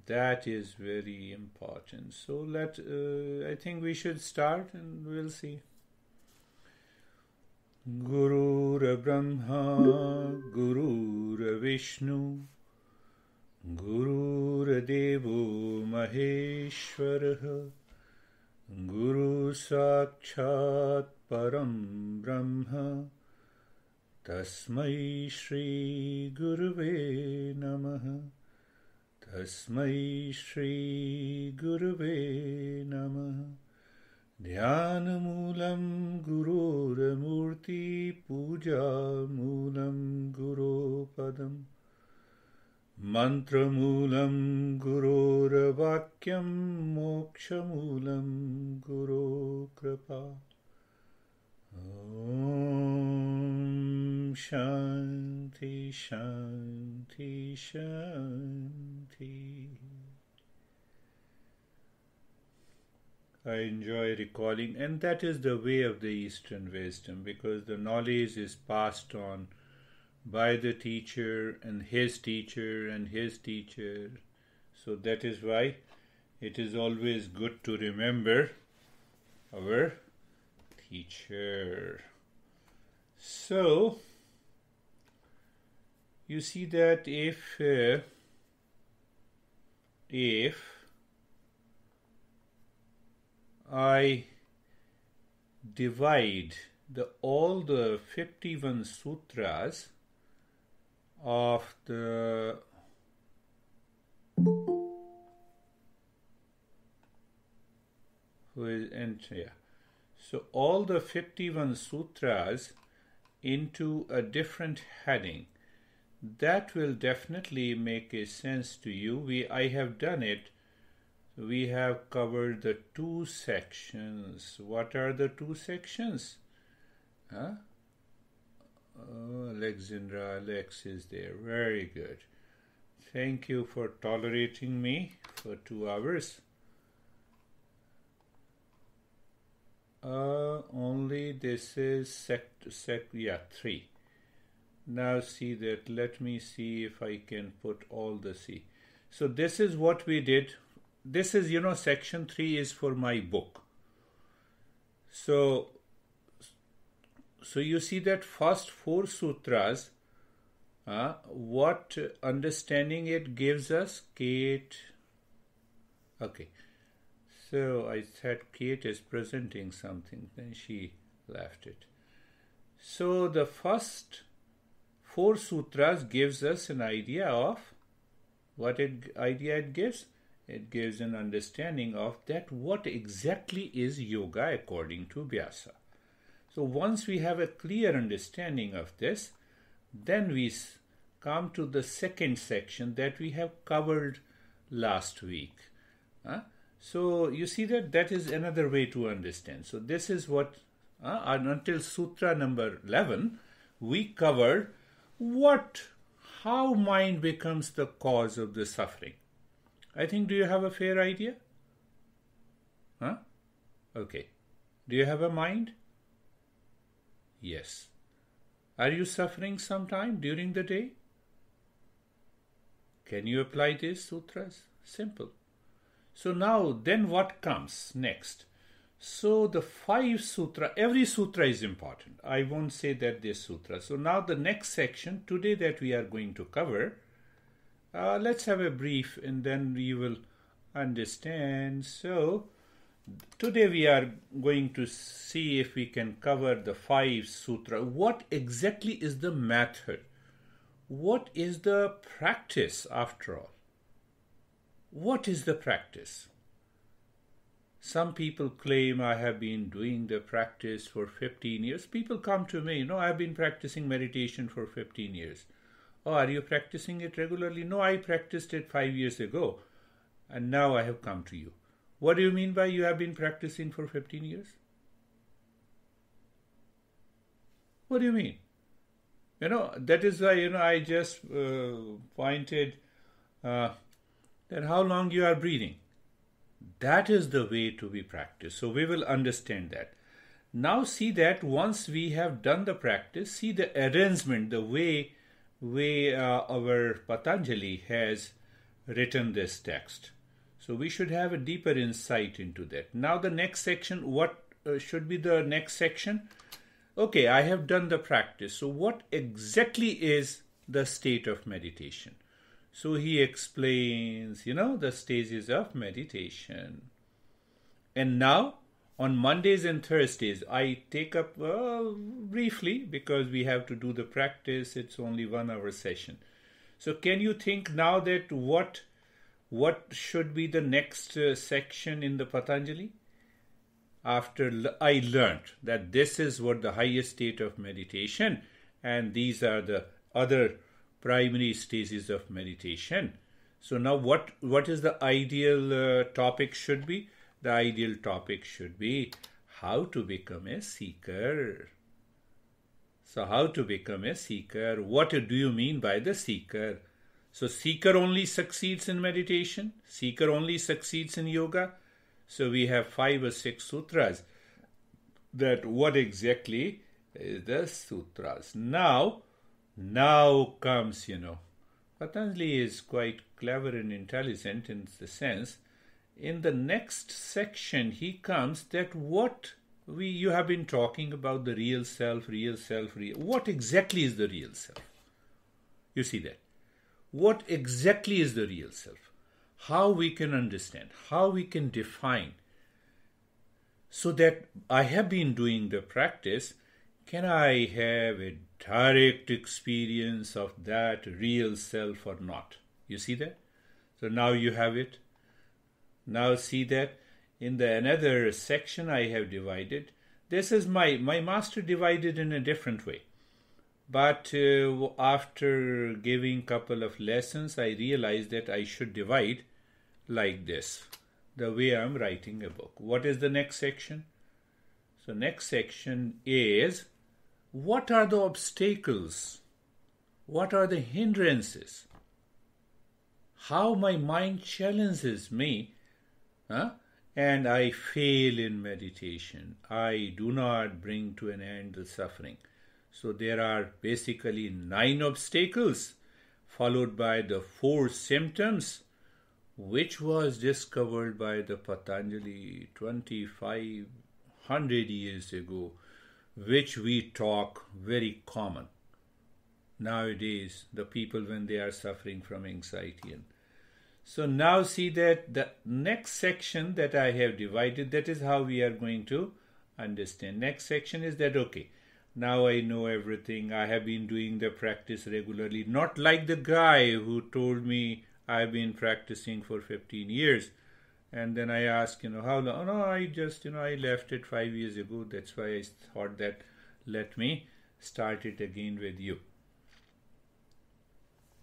That is very important. So I think we should start and we'll see. Gurur Brahma, Gurur Vishnu, Gurur Devo Maheshwara, Guru Sakshat Param Brahma, Tasmai Shri Guruve Namaha. Tasmai Shri Guruve Namaha. Dhyanamoolam Gururamurti Puja Moolam Guru Padam Mantramoolam Gururavakyam Mokshamoolam Guru Kripa. Om Shanti Shanti Shanti. I enjoy recalling, and that is the way of the Eastern wisdom, because the knowledge is passed on by the teacher and his teacher and his teacher. So that is why it is always good to remember our teacher. So you see that if I divide all the 51 sutras of the So all the 51 sutras into a different heading, that will definitely make a sense to you. I have done it. We have covered the 2 sections. What are the 2 sections? Oh, Alexandra, Alex is there. Very good. Thank you for tolerating me for 2 hours. Only this is 3. Now see that. Let me see if I can put all the C. So this is what we did. This is, section 3 is for my book. So you see that first 4 sutras, what understanding it gives us? Kate. Okay. So I said Kate is presenting something, then she left it. So the first 4 sutras gives us an idea of what idea it gives. It gives an understanding of that what exactly is yoga according to Bhasa. So once we have a clear understanding of this, then we come to the second section that we have covered last week. So you see that is another way to understand. So this is what, until Sutra number 11, we covered how mind becomes the cause of the suffering. I think, do you have a fair idea? Okay. Do you have a mind? Yes. Are you suffering sometime during the day? Can you apply these sutras? Simple. So now, then what comes next? So the 5 sutra, every sutra is important. I won't say that this sutra. So now the next section today that we are going to cover, let's have a brief and then we will understand. So today we are going to see if we can cover the 5 sutra. What exactly is the method? What is the practice after all? What is the practice? Some people claim I have been doing the practice for 15 years. People come to me, I have been practicing meditation for 15 years. Oh, are you practicing it regularly? No, I practiced it 5 years ago and now I have come to you. What do you mean by you have been practicing for 15 years? What do you mean? That is why, I just pointed that how long you are breathing. That is the way to be practiced. So we will understand that. Now see that once we have done the practice, see the arrangement, the way our Patanjali has written this text. So we should have a deeper insight into that. Now the next section, what should be the next section? Okay, I have done the practice. So what exactly is the state of meditation? So he explains, the stages of meditation. And now, on Mondays and Thursdays, I take up briefly, because we have to do the practice. It's only 1 hour session. So can you think now that what should be the next section in the Patanjali? After I learned that this is what the highest state of meditation, and these are the other primary stages of meditation. So now what is the ideal topic should be? The ideal topic should be how to become a seeker. So how to become a seeker? What do you mean by the seeker? So seeker only succeeds in meditation? Seeker only succeeds in yoga? So we have 5 or 6 sutras. That what exactly is the sutras? Now comes, Patanjali is quite clever and intelligent in the sense, in the next section he comes that you have been talking about the real self. What exactly is the real self? You see that? What exactly is the real self? How we can understand, how we can define, so that I have been doing the practice. Can I have a direct experience of that real self or not? You see that? So now you have it. Now see that in the another section I have divided. This is my master divided in a different way. But after giving couple of lessons, I realized that I should divide like this, the way I'm writing a book. What is the next section? So next section is, what are the obstacles? What are the hindrances? How my mind challenges me, and I fail in meditation. I do not bring to an end the suffering. So there are basically 9 obstacles, followed by the 4 symptoms, which was discovered by the Patanjali 2,500 years ago, which we talk very common nowadays, the people when they are suffering from anxiety. So now see that the next section that I have divided, that is how we are going to understand. Next section is that, okay, now I know everything. I have been doing the practice regularly, not like the guy who told me I've been practicing for 15 years. And then I asked, how long? Oh, no, I just, I left it 5 years ago. That's why I thought that let me start it again with you.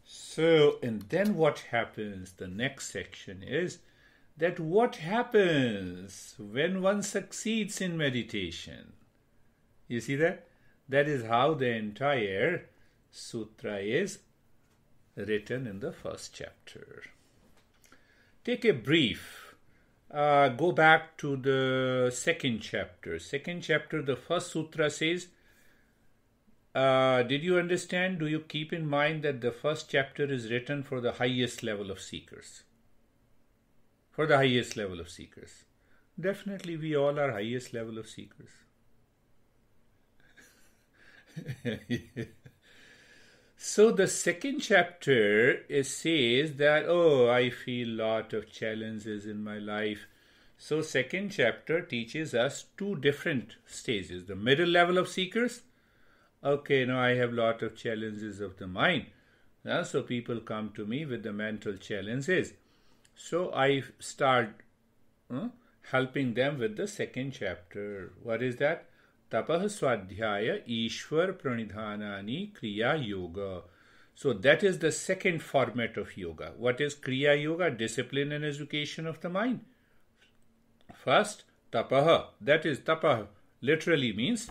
So, and then what happens? The next section is that what happens when one succeeds in meditation? You see that? That is how the entire sutra is written in the first chapter. Take a brief. Go back to the second chapter. Second chapter, the first sutra says, did you understand? Do you keep in mind that the first chapter is written for the highest level of seekers? For the highest level of seekers. Definitely we all are highest level of seekers. So the second chapter says that, I feel lot of challenges in my life. So second chapter teaches us 2 different stages. The middle level of seekers. Okay, now I have lot of challenges of the mind. So people come to me with the mental challenges. So I start helping them with the second chapter. What is that? Tapah swadhyaya ishwar pranidhanani kriya yoga. So that is the second format of yoga. What is kriya yoga? Discipline and education of the mind. First, tapah. That is tapah. Literally means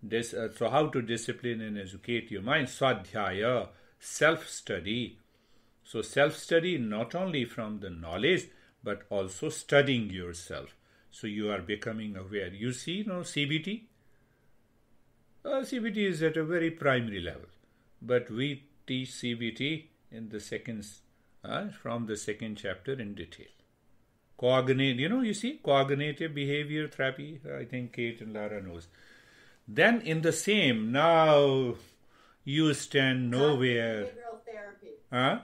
this. So how to discipline and educate your mind? Swadhyaya, self-study. So self-study not only from the knowledge, but also studying yourself. So you are becoming aware. You see, CBT? CBT is at a very primary level. But we teach CBT in the second from the second chapter in detail. You see, cognitive behavior therapy, I think Kate and Lara knows. Then in the same, now you stand nowhere. Behavioral therapy. Huh?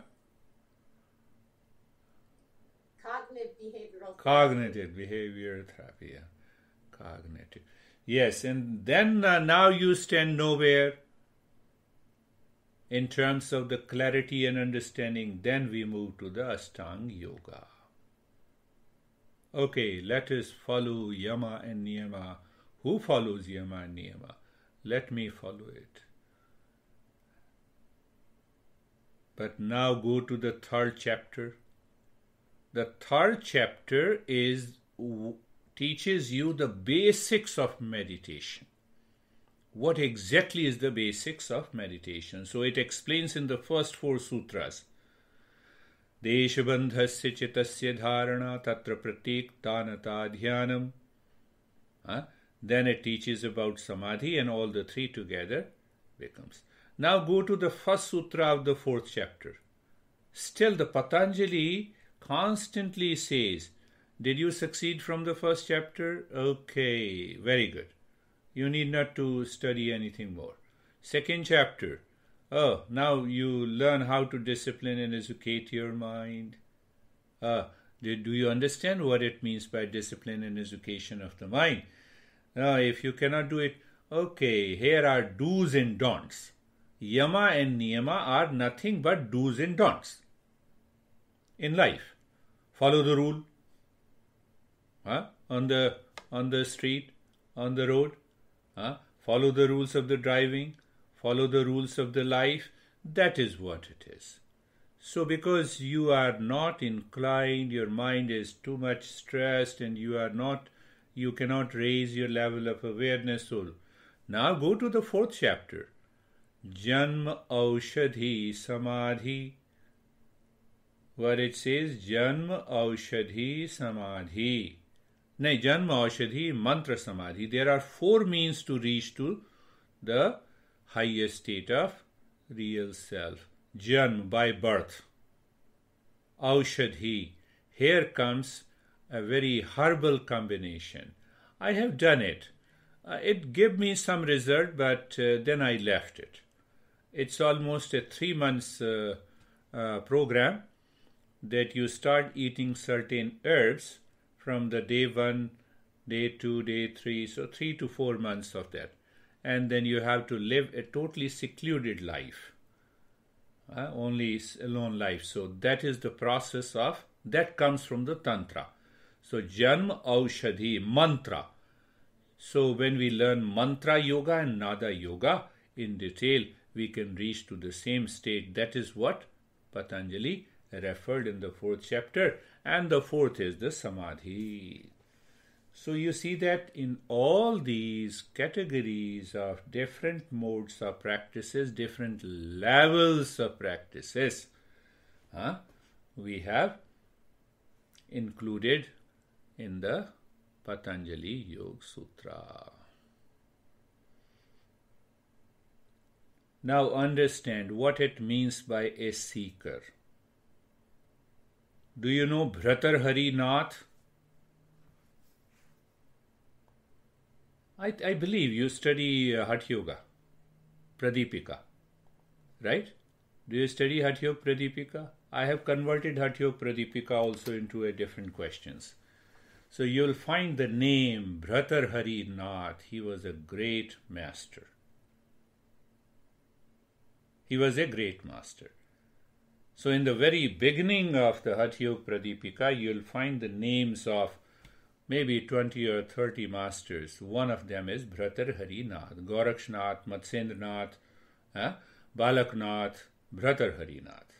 Cognitive behavior therapy, yeah. Cognitive. Yes, and then now you stand nowhere in terms of the clarity and understanding. Then we move to the Ashtanga Yoga. Okay, let us follow Yama and Niyama. Who follows Yama and Niyama? Let me follow it. But now go to the third chapter. The third chapter teaches you the basics of meditation. What exactly is the basics of meditation? So it explains in the first 4 sutras. Deshabandhasya chitasya dharana tatra pratik tanata dhyanam. Then it teaches about samadhi, and all the 3 together becomes. Now go to the first sutra of the 4th chapter. Still the Patanjali constantly says, did you succeed from the first chapter? Okay, very good. You need not to study anything more. Second chapter. Oh, now you learn how to discipline and educate your mind. Do you understand what it means by discipline and education of the mind? Now, if you cannot do it, okay, here are do's and don'ts. Yama and Niyama are nothing but do's and don'ts in life. Follow the rule. On the street, on the road. Follow the rules of the driving. Follow the rules of the life. That is what it is. So because you are not inclined, your mind is too much stressed, and you cannot raise your level of awareness. So now go to the 4th chapter. Janma Aushadhi Samadhi. Where it says Janma Aushadhi Samadhi. No, Janma Aushadhi Mantra Samadhi. There are 4 means to reach to the highest state of real self. Janma, by birth. Aushadhi. Here comes a very herbal combination. I have done it. It gave me some result, but then I left it. It's almost a 3 months program that you start eating certain herbs from the day 1, day 2, day 3, so 3 to 4 months of that. And then you have to live a totally secluded life, only alone life. So that is the process that comes from the Tantra. So Janma Aushadhi, mantra. So when we learn mantra yoga and nada yoga in detail, we can reach to the same state. That is what Patanjali referred in the 4th chapter, and the 4th is the samadhi. So you see that in all these categories of different modes of practices, different levels of practices, we have included in the Patanjali Yoga Sutra. Now understand what it means by a seeker. Do you know Bhartrhari Nath? I believe you study Hatha Yoga, Pradipika, right? Do you study Hatha Yoga Pradipika? I have converted Hatha Yoga Pradipika also into a different questions. So you'll find the name Bhartrhari Nath. He was a great master. He was a great master. So in the very beginning of the Hatha Yoga Pradipika, you'll find the names of maybe 20 or 30 masters. One of them is Bhartrhari Nath, Gorakshnath, Matsendranath, Balaknath, Bhartrhari Nath.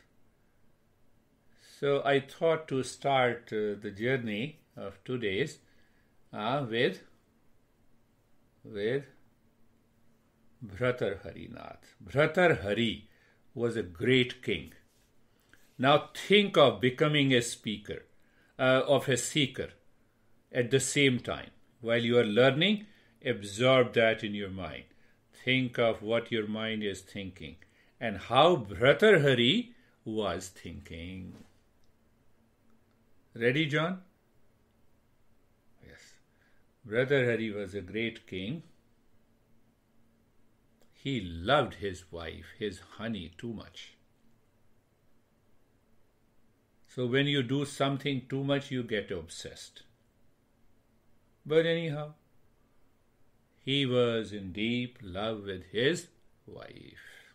So I thought to start the journey of 2 days with Bhartrhari Nath. Bhartrhari was a great king. Now think of becoming a speaker, of a seeker at the same time. While you are learning, absorb that in your mind. Think of what your mind is thinking and how Bhartrhari was thinking. Ready, John? Yes. Brother Hari was a great king. He loved his wife, his honey, too much. So when you do something too much, you get obsessed. But anyhow, he was in deep love with his wife.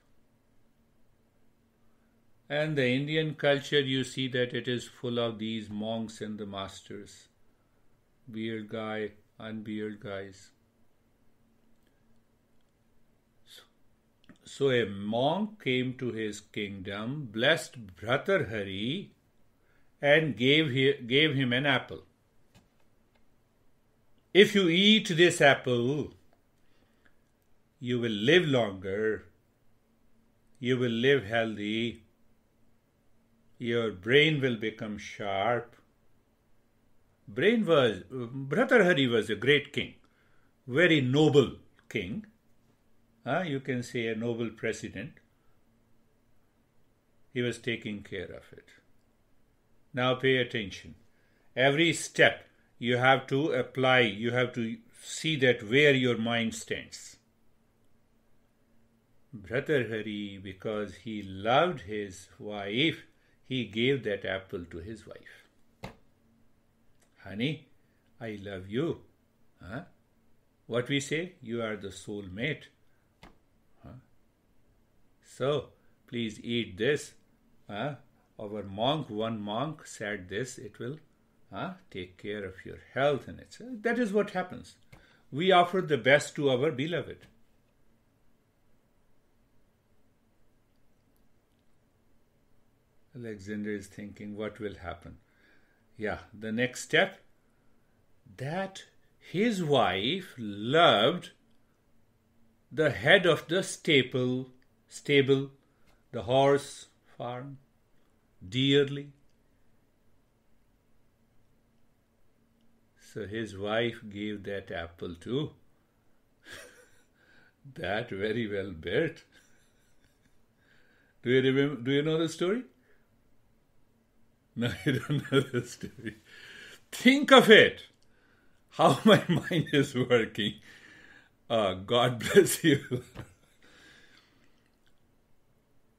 And the Indian culture, you see that it is full of these monks and the masters. Beard guy, unbeard guys. So a monk came to his kingdom, blessed Bhartrhari, and gave him an apple. If you eat this apple, you will live longer, you will live healthy, your brain will become sharp. Bhartrhari was a great king, very noble king. You can say a noble president. He was taking care of it. Now pay attention. Every step you have to apply, you have to see that where your mind stands. Bhartrhari, because he loved his wife, he gave that apple to his wife. Honey, I love you. What we say? You are the soul mate. So, please eat this. Our monk, one monk said this, it will take care of your health. And that is what happens. We offer the best to our beloved. Alexander is thinking, what will happen? The next step, that his wife loved the head of the stable, the horse farm, dearly. So his wife gave that apple to that very well built. Do you know the story? No, you don't know the story. Think of it. How my mind is working. God bless you.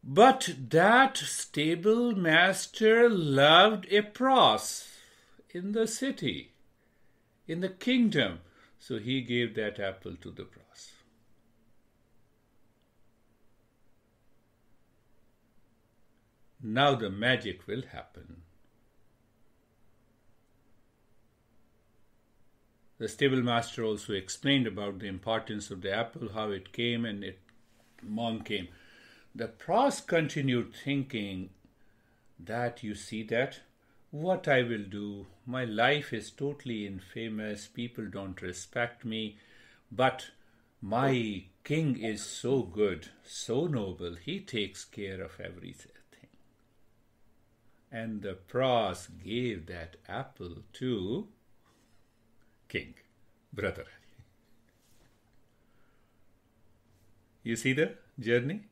But that stable master loved a pros in the city, in the kingdom. So he gave that apple to the pros. Now the magic will happen. The stable master also explained about the importance of the apple, how it came and monk came. The pros continued thinking that, you see that, what I will do, my life is totally infamous, people don't respect me, but my king is so good, so noble, he takes care of everything. And the pros gave that apple to King Bhartrhari. You see the journey?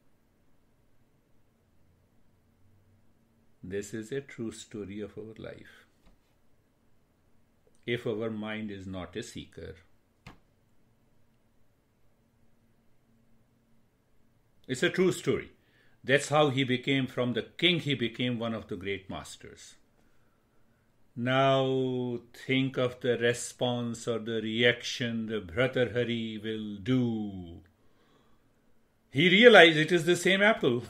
This is a true story of our life. If our mind is not a seeker. It's a true story. That's how he became, from the king, he became one of the great masters. Now think of the response or the reaction the Bhartrhari will do. He realized it is the same apple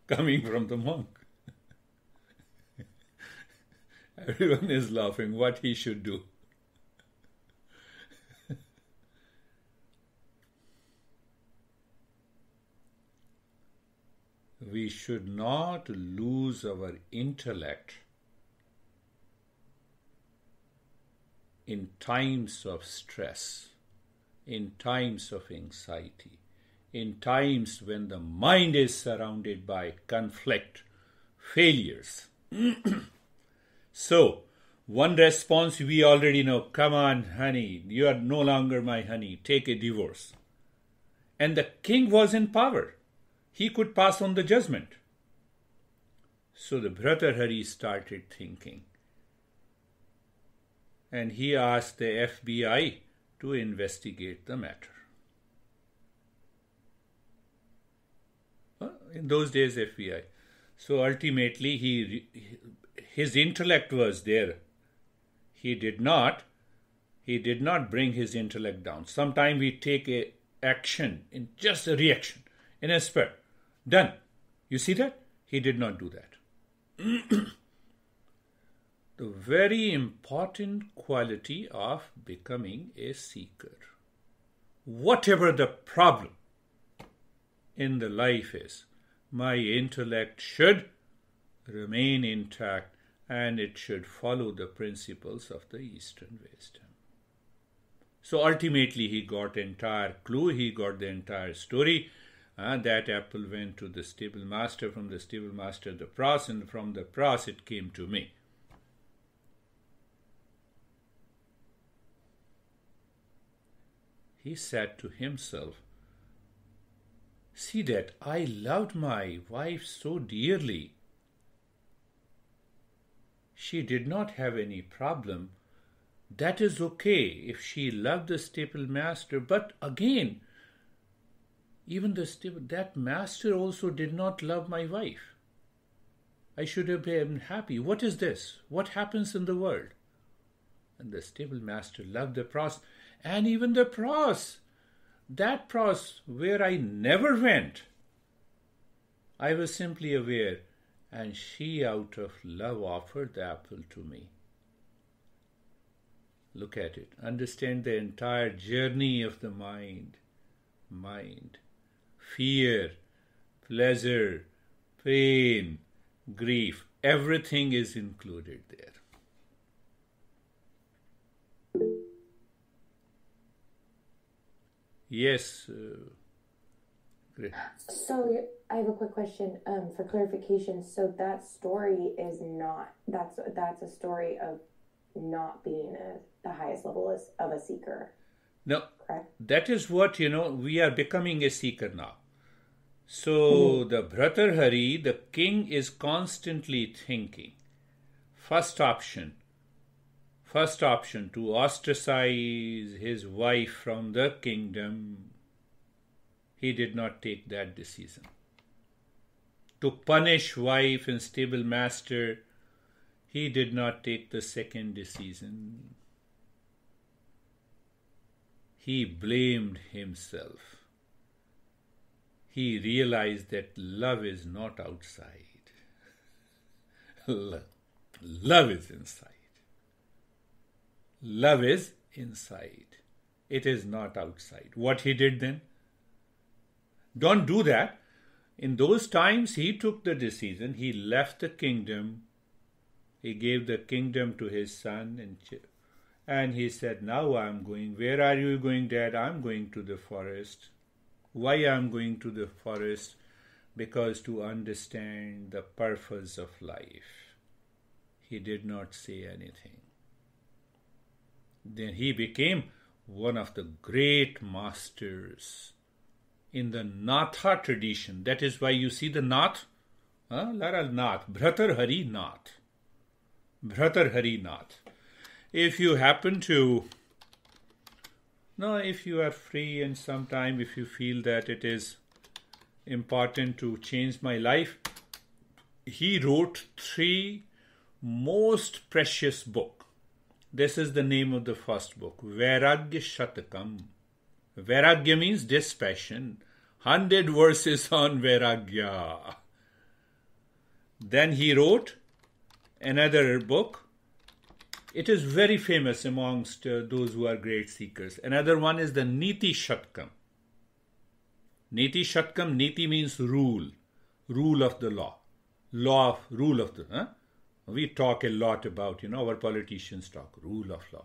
coming from the monk. Everyone is laughing what he should do. We should not lose our intellect in times of stress, in times of anxiety, in times when the mind is surrounded by conflict, failures. So, one response we already know, come on, honey, you are no longer my honey, take a divorce. And the king was in power. He could pass on the judgment. So the Bhartrhari started thinking. And he asked the FBI to investigate the matter. In those days, FBI. So ultimately, his intellect was there. He did not bring his intellect down. Sometimes we take a action in just a reaction, in a spur. Done. You see that? He did not do that. The very important quality of becoming a seeker. Whatever the problem in the life is, my intellect should remain intact and it should follow the principles of the Eastern wisdom. So ultimately he got the entire clue, he got the entire story. That apple went to the stable master, from the stable master the pras, and from the pras it came to me. He said to himself, see that I loved my wife so dearly. She did not have any problem. That is okay if she loved the stable master, but again, even that master also did not love my wife. I should have been happy. What is this? What happens in the world? And the stable master loved the pras, and even the pras, that pras where I never went. I was simply aware, and she out of love offered the apple to me. Look at it. Understand the entire journey of the mind. Fear, pleasure, pain, grief, everything is included there. Yes. Great. So I have a quick question for clarification. So that story is not, that's a story of not being the highest level of a seeker. No, correct? That is what, we are becoming a seeker now. So the Bhartrhari, the king, is constantly thinking. First option to ostracize his wife from the kingdom. He did not take that decision. To punish wife and stable master, he did not take the second decision. He blamed himself. He realized that love is not outside. Love is inside. Love is inside. It is not outside. What he did then? Don't do that. In those times, he took the decision. He left the kingdom. He gave the kingdom to his son, and he said, now I am going. Where are you going, Dad? I am going to the forest. Why I am going to the forest? Because to understand the purpose of life. He did not say anything. Then he became one of the great masters in the Natha tradition. That is why you see the Nath. Lara Nath. Bhartrhari Nath. Bhartrhari Nath. If you happen to... if you are free and sometime if you feel that it is important to change my life, he wrote 3 most precious books. This is the name of the first book, Vairagya Shatakam. Vairagya means dispassion. 100 verses on Vairagya. Then he wrote another book. It is very famous amongst those who are great seekers. Another one is the Niti Shatkam. Niti Shatkam, Niti means rule. Rule of the law. Rule of the... We talk a lot about, our politicians talk, rule of law.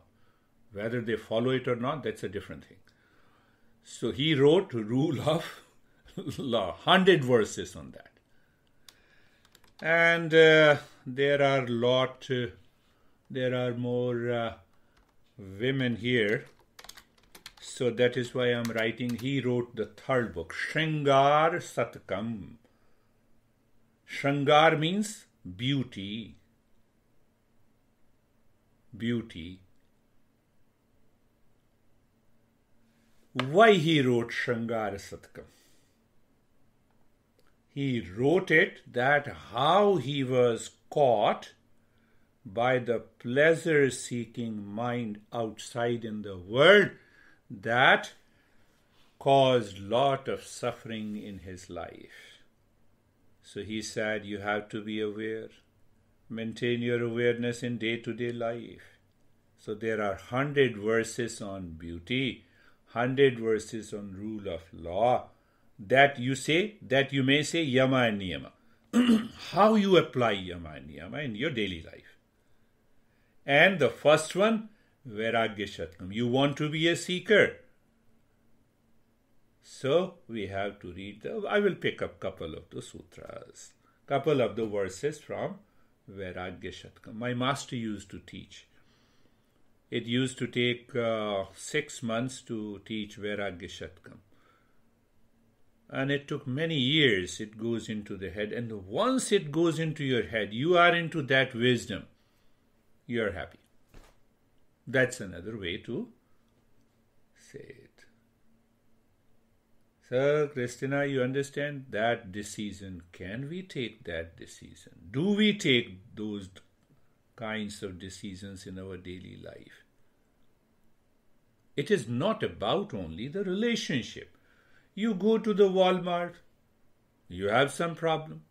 Whether they follow it or not, that's a different thing. So he wrote Rule of Law, 100 verses on that. And there are more women here. So that is why I'm writing. He wrote the 3rd book, Shringar Satkam. Shringar means beauty. Beauty. Why he wrote Shringara Satkam? He wrote it that how he was caught by the pleasure-seeking mind outside in the world that caused lot of suffering in his life. So he said, you have to be aware. Maintain your awareness in day-to-day life. So there are 100 verses on beauty, 100 verses on rule of law, that you may say yama and niyama. How you apply yama and niyama in your daily life. And the first one, vairagya shatkam. You want to be a seeker. So we have to read I will pick up couple of the sutras, couple of the verses from Vairagya Shatkam. My master used to teach. It used to take 6 months to teach Vairagya Shatkam. And it took many years. It goes into the head. And once it goes into your head, you are into that wisdom. You are happy. That's another way to say it. So, Christina, you understand that decision. Can we take that decision? Do we take those kinds of decisions in our daily life? It is not about only the relationship. You go to the Walmart, you have some problem.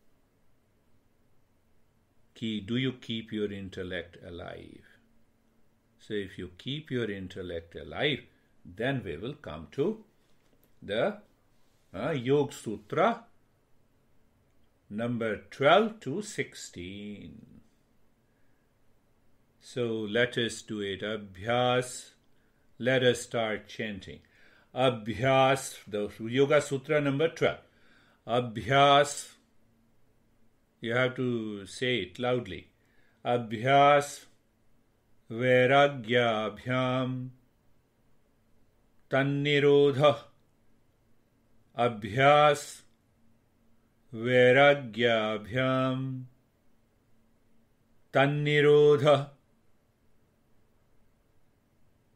Do you keep your intellect alive? So if you keep your intellect alive, then we will come to the Yoga Sutra number 12 to 16. So let us do it. Abhyas. Let us start chanting. Abhyas, the Yoga Sutra number 12. Abhyas. You have to say it loudly. Abhyas vairagyabhyam tannirodha. Abhyas vairagyabhyam tannirodha.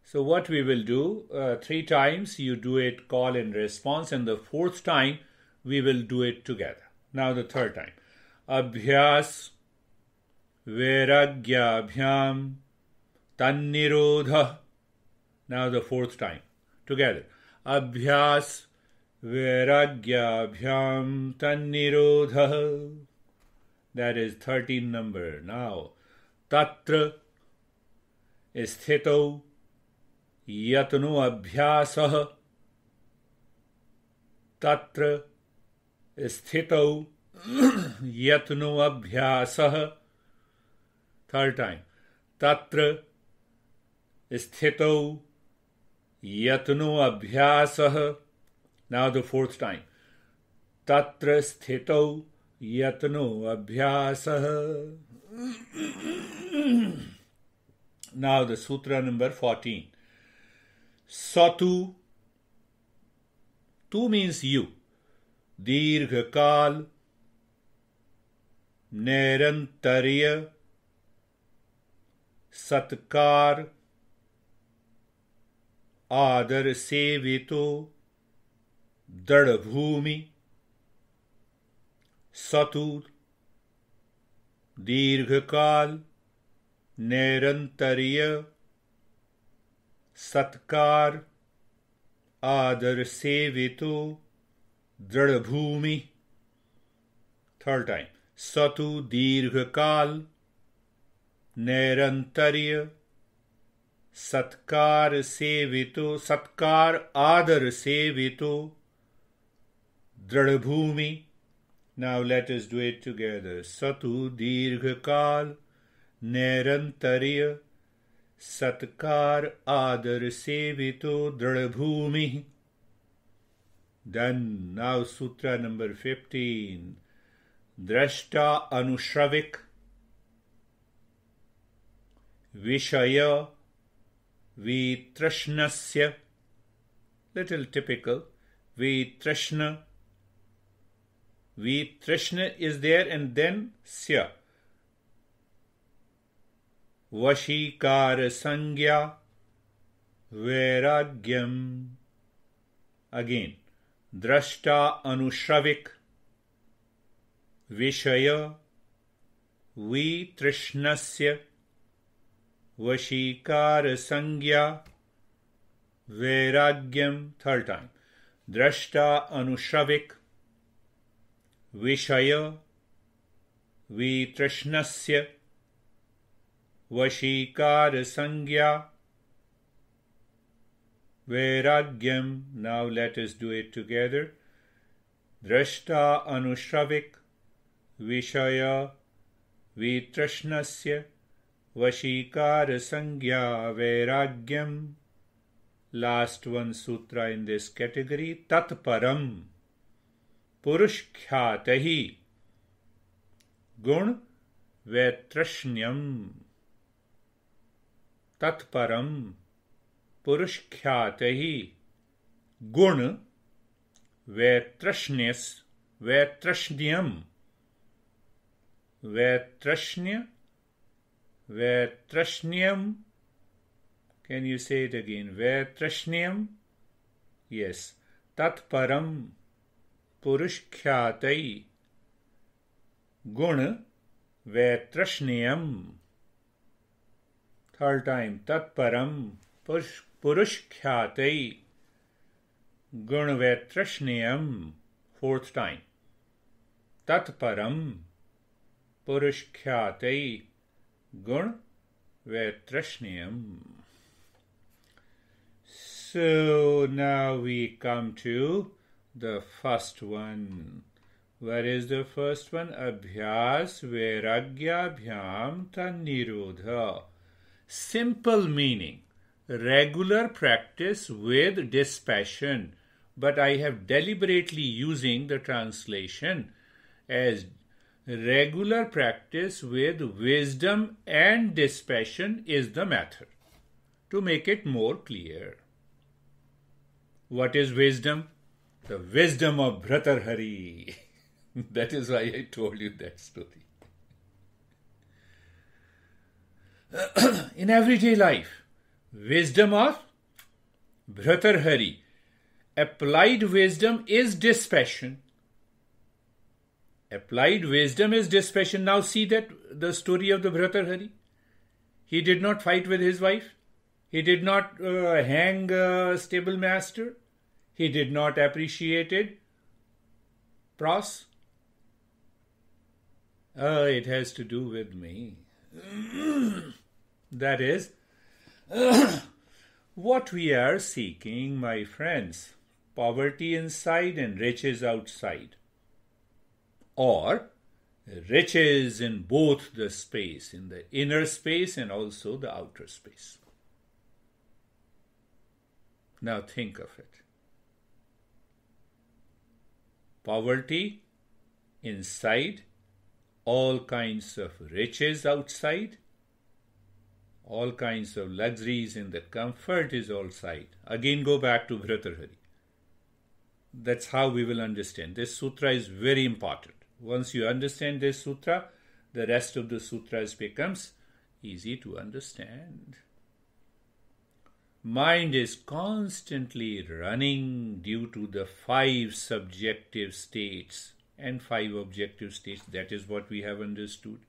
So what we will do, 3 times you do it call and response, and the 4th time we will do it together. Now the 3rd time. Abhyas vairagyabhyam tannirodha. Now the 4th time together. Abhyas vairagyabhyam tannirodha. That is 13 number. Now tatra sthito yatno abhyasah. Tatra sthito yatno abhyasah. 3rd time. Tatra sthito yatno abhyasah. Now the 4th time. Tatra sthito yatno abhyasah. Now the sutra number 14. Satu. Tu means you. Dirghakal. Nirantarya. Satkar. Adar sevito. Dadbhumi. Satu. Dirghakal. Nirantarya. Satkar. Adar sevito. Dadbhumi. 3rd time. Satu dirghakal. Nirantarya. Satkar sevito. Satkar adar sevito. Dadbhumi. Now let us do it together. Satu dirghakal. Nirantarya. Satkar adar sevito. Dadbhumi. Then now sutra number 15. Drashta anushravik. Vishaya vitrashnasya. Little typical. Vitrashna. Vitrashna is there and then sya. Vashikara Sangya Vairagyam. Again, Drashta Anushravik Vishaya Vitrishnasya Vashikara Sangya Vairagyam. Third time. Drashta Anushravik Vishaya Vitrishnasya Vashikara Sangya Vairagyam. Now let us do it together. Drashta Anushravik Vishaya Vitrishnasya Vashikara Sangya Vairagyam. Last one sutra in this category. Tatparam Purushkhyatahi Gun Vaitrashnyam. Tatparam Purushkhyatahi Gun Vaitrashnyam. Vaitrashnyam. Can you say it again? Vaitrashnyam. Yes. Tatparam Purushkhyatahi Gun Vaitrashnyam. Third time. Tatparam Purushkhyatahi Gun Vaitrashnyam. Fourth time. Tatparam Purushkhyatahi Gun Vaitrashnyam. So now we come to the first one. Where is the first one? Abhyas Vairagya Bhyam Tanirodha. Simple meaning. Regular practice with dispassion. But I have deliberately using the translation as regular practice with wisdom and dispassion is the method, to make it more clear. What is wisdom? The wisdom of Bhartrhari. That is why I told you that story. In everyday life, wisdom of Bhartrhari. Applied wisdom is dispassion. Applied wisdom is dispassion. Now see that the story of the Bhartrhari. He did not fight with his wife. He did not hang a stable master. He did not appreciate it. Pros. It has to do with me. That is what we are seeking, my friends. Poverty inside and riches outside. Or riches in both the space, in the inner space and also the outer space. Now think of it. Poverty inside, all kinds of riches outside, all kinds of luxuries and the comfort is outside. Again go back to Bhartrhari. That's how we will understand. This sutra is very important. Once you understand this sutra, the rest of the sutras becomes easy to understand. Mind is constantly running due to the 5 subjective states and 5 objective states. That is what we have understood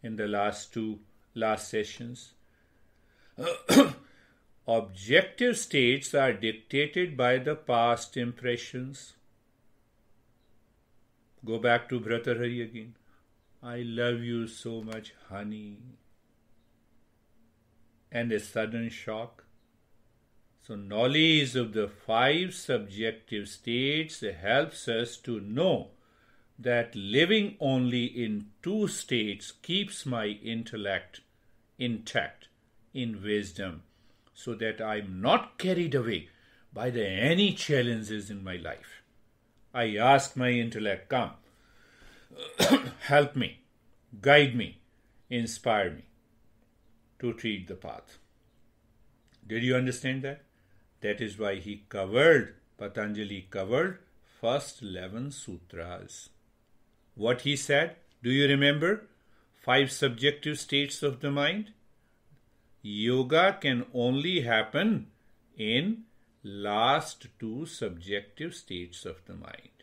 in the last sessions. Objective states are dictated by the past impressions. Go back to Bhartrhari again. I love you so much, honey. And a sudden shock. So knowledge of the 5 subjective states helps us to know that living only in 2 states keeps my intellect intact in wisdom, so that I am not carried away by any challenges in my life. I ask my intellect, come, help me, guide me, inspire me to tread the path. Did you understand that? That is why Patanjali covered first 11 sutras. What he said, do you remember? 5 subjective states of the mind. Yoga can only happen in last 2 subjective states of the mind.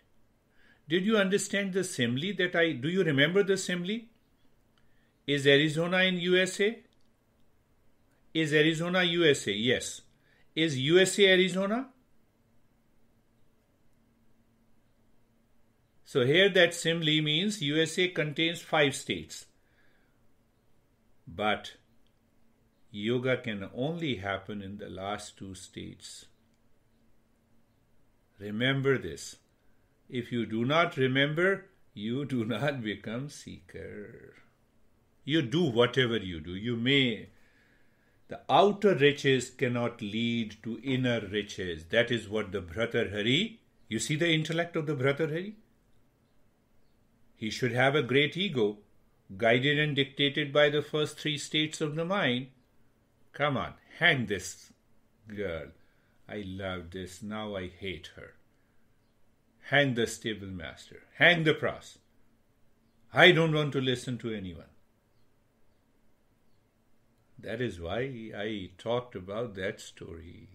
Did you understand the simile do you remember the simile? Is Arizona in USA? Is Arizona USA? Yes. Is USA Arizona? So here that simile means USA contains 5 states. But yoga can only happen in the last 2 states. Remember this. If you do not remember, you do not become seeker. You do whatever you do. The outer riches cannot lead to inner riches. That is what the Bhartrhari, you see the intellect of the Bhartrhari? He should have a great ego, guided and dictated by the first 3 states of the mind. Come on, hang this girl. I love this, now I hate her. Hang the stable master. Hang the pras. I don't want to listen to anyone. That is why I talked about that story.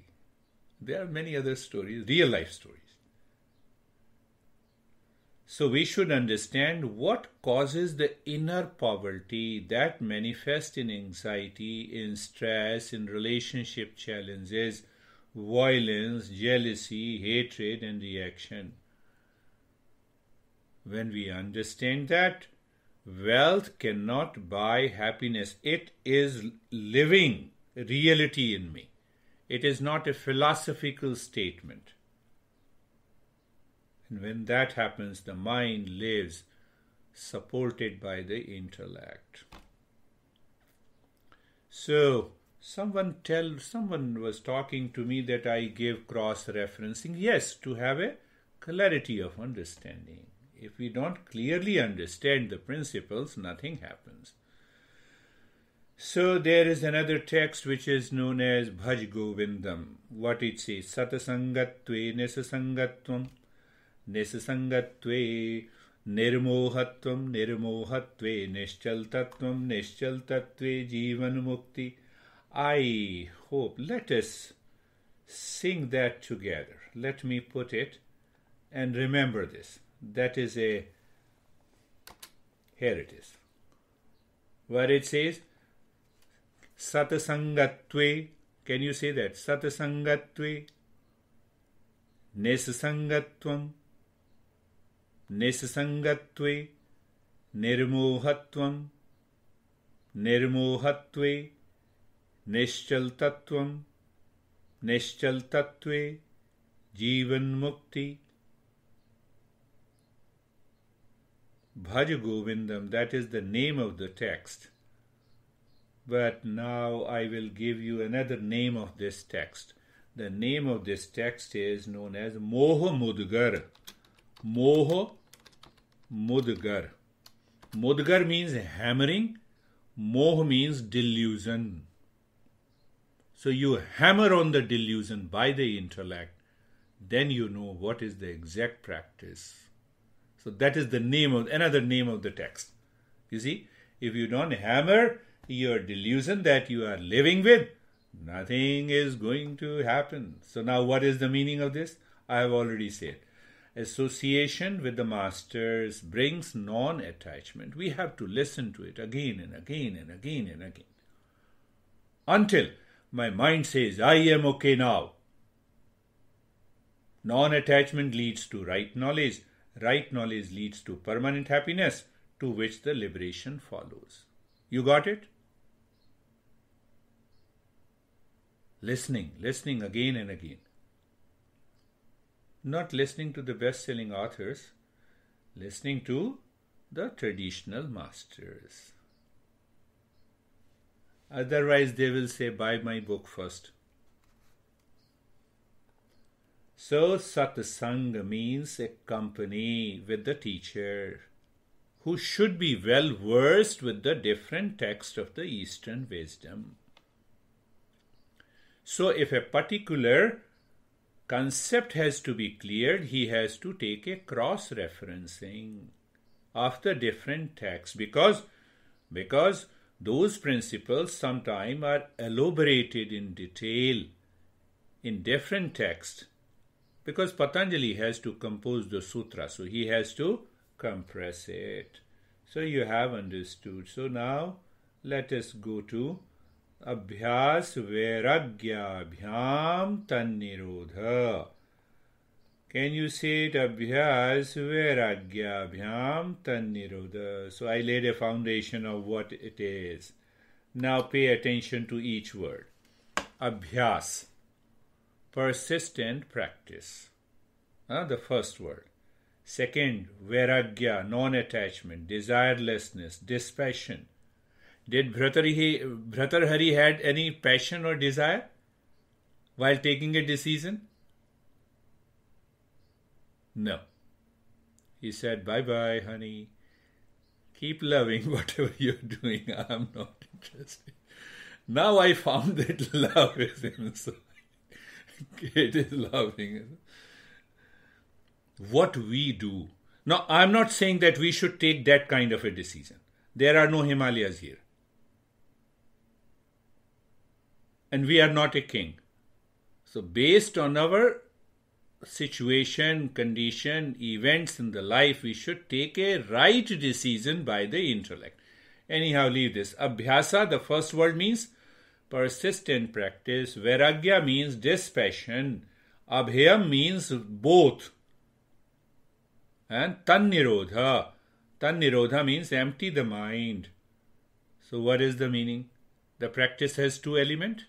There are many other stories, real life stories. So we should understand what causes the inner poverty that manifests in anxiety, in stress, in relationship challenges, violence, jealousy, hatred, and reaction. When we understand that, wealth cannot buy happiness. It is living reality in me. It is not a philosophical statement. And when that happens, the mind lives supported by the intellect. So, someone was talking to me that I give cross-referencing. Yes, to have a clarity of understanding. If we don't clearly understand the principles, nothing happens. So there is another text which is known as Bhaj Govindam. What it says? Satasangatve nesasangatvam, nesasangatve nirmohatvam, nirmohatve nischaltatvam, nischaltatve jivan mukti. I hope, let us sing that together. Let me put it and remember this. That is here it is. Where it says, Satasangatve, can you say that? Satasangatve, Nesasangatvam, Nesasangatve, Nirmohatvam, Nirmohatve, Nischaltatvam, Nischaltatve, Jivan Mukti. Bhaj Govindam, that is the name of the text. But now I will give you another name of this text. The name of this text is known as Moha Mudgar. Moha Mudgar. Mudgar means hammering. Moh means delusion. So you hammer on the delusion by the intellect. Then you know what is the exact practice. So that is the another name of the text. You see, if you don't hammer your delusion that you are living with, nothing is going to happen. So now what is the meaning of this? I have already said. Association with the masters brings non-attachment. We have to listen to it again and again and again and again. Until my mind says, I am okay now. Non-attachment leads to right knowledge. Right knowledge leads to permanent happiness, to which the liberation follows. You got it? Listening again and again. Not listening to the best-selling authors, listening to the traditional masters. Otherwise, they will say, buy my book first. So, satsang means a company with the teacher who should be well versed with the different texts of the Eastern wisdom. So, if a particular concept has to be cleared, he has to take a cross-referencing of the different texts, because because those principles sometimes are elaborated in detail in different texts, because Patanjali has to compose the sutra, so he has to compress it. So you have understood. So now let us go to Abhyas Vairagya Bhyam Tannirodha. Can you say it? Abhyas Vairagya Bhyam Tannirodha. So I laid a foundation of what it is. Now pay attention to each word. Abhyas, persistent practice. The first word. Second, Vairagya, non-attachment, desirelessness, dispassion. Did Bhartrhari had any passion or desire while taking a decision? No. He said, bye-bye, honey. Keep loving whatever you're doing. I'm not interested. Now I found that love is inside. It is loving. What we do. Now, I'm not saying that we should take that kind of a decision. There are no Himalayas here. And we are not a king. So based on our situation, condition, events in the life, we should take a right decision by the intellect. Anyhow, leave this. Abhyasa, the first word, means persistent practice. Vairagya means dispassion. Abhyam means both. And Tannirodha. Tannirodha means empty the mind. So what is the meaning? The practice has two elements.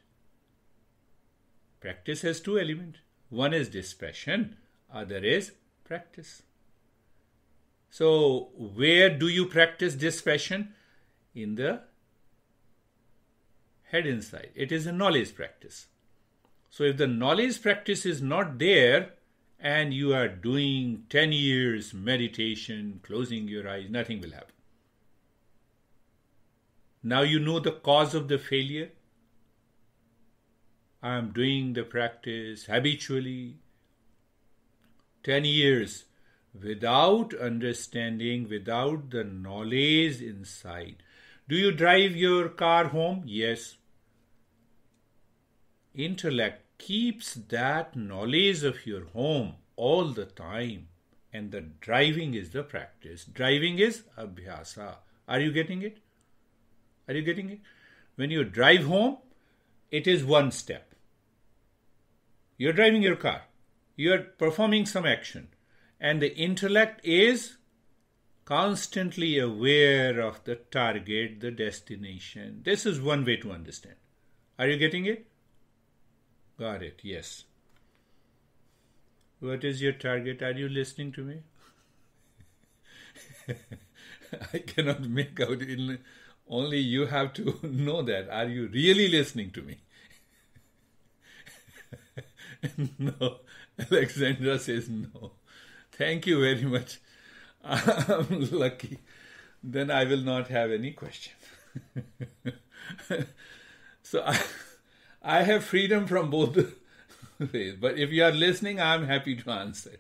Practice has two elements. One is dispassion, other is practice. So, where do you practice dispassion? In the head inside. It is a knowledge practice. So, if the knowledge practice is not there and you are doing 10 years meditation, closing your eyes, nothing will happen. Now you know the cause of the failure. I am doing the practice habitually 10 years without understanding, without the knowledge inside. Do you drive your car home? Yes. Intellect keeps that knowledge of your home all the time, and the driving is the practice. Driving is abhyasa. Are you getting it? Are you getting it? When you drive home, it is one step. You're driving your car. You're performing some action. And the intellect is constantly aware of the target, the destination. This is one way to understand. Are you getting it? Got it, yes. What is your target? Are you listening to me? I cannot make out. Only you have to know that. Are you really listening to me? No. Alexandra says no. Thank you very much. I'm lucky. Then I will not have any question. So I have freedom from both ways. But if you are listening, I'm happy to answer.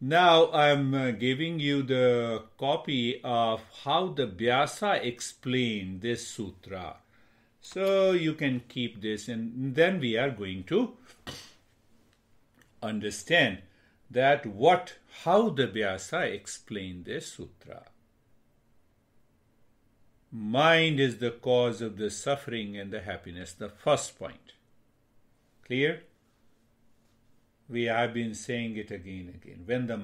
Now I'm giving you the copy of how the Bhasa explained this sutra. So you can keep this, and then we are going to understand that how the Bhasa explained this sutra. Mind is the cause of the suffering and the happiness, the first point. Clear? We have been saying it again and again. When the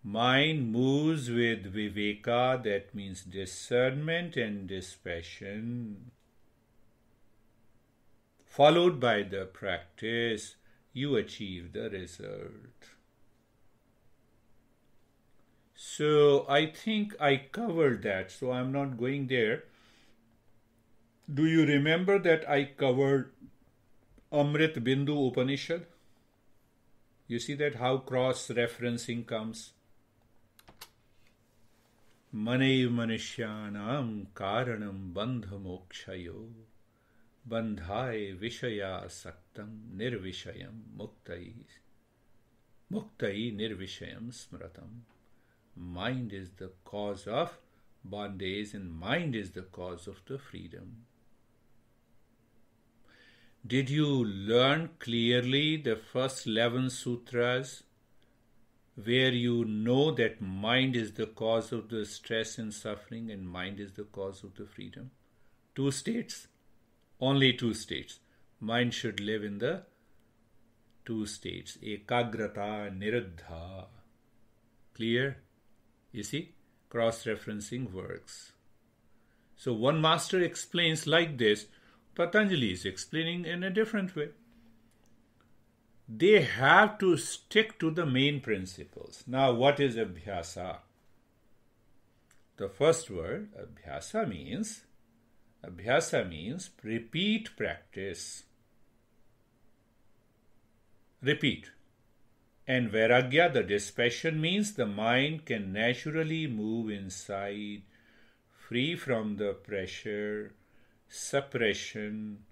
mind moves with viveka, that means discernment and dispassion, followed by the practice, you achieve the result. So I think I covered that, so I'm not going there. Do you remember that I covered Amrit Bindu Upanishad? You see that how cross-referencing comes? Manaiv manishyanam karanam bandha mokshayo bandhai vishaya saktam nirvishayam muktai nirvishayam smratam. Mind is the cause of bondage, and mind is the cause of the freedom. Did you learn clearly the first 11 sutras where you know that mind is the cause of the stress and suffering and mind is the cause of the freedom? 2 states? Only 2 states. Mind should live in the 2 states. Ekagrata, niruddha. Clear? You see? Cross-referencing works. So one master explains like this. Patanjali is explaining in a different way. They have to stick to the main principles. Now, what is abhyasa? The first word, abhyasa means repeat practice. Repeat. And vairagya, the dispassion, means the mind can naturally move inside, free from the pressure, suppression,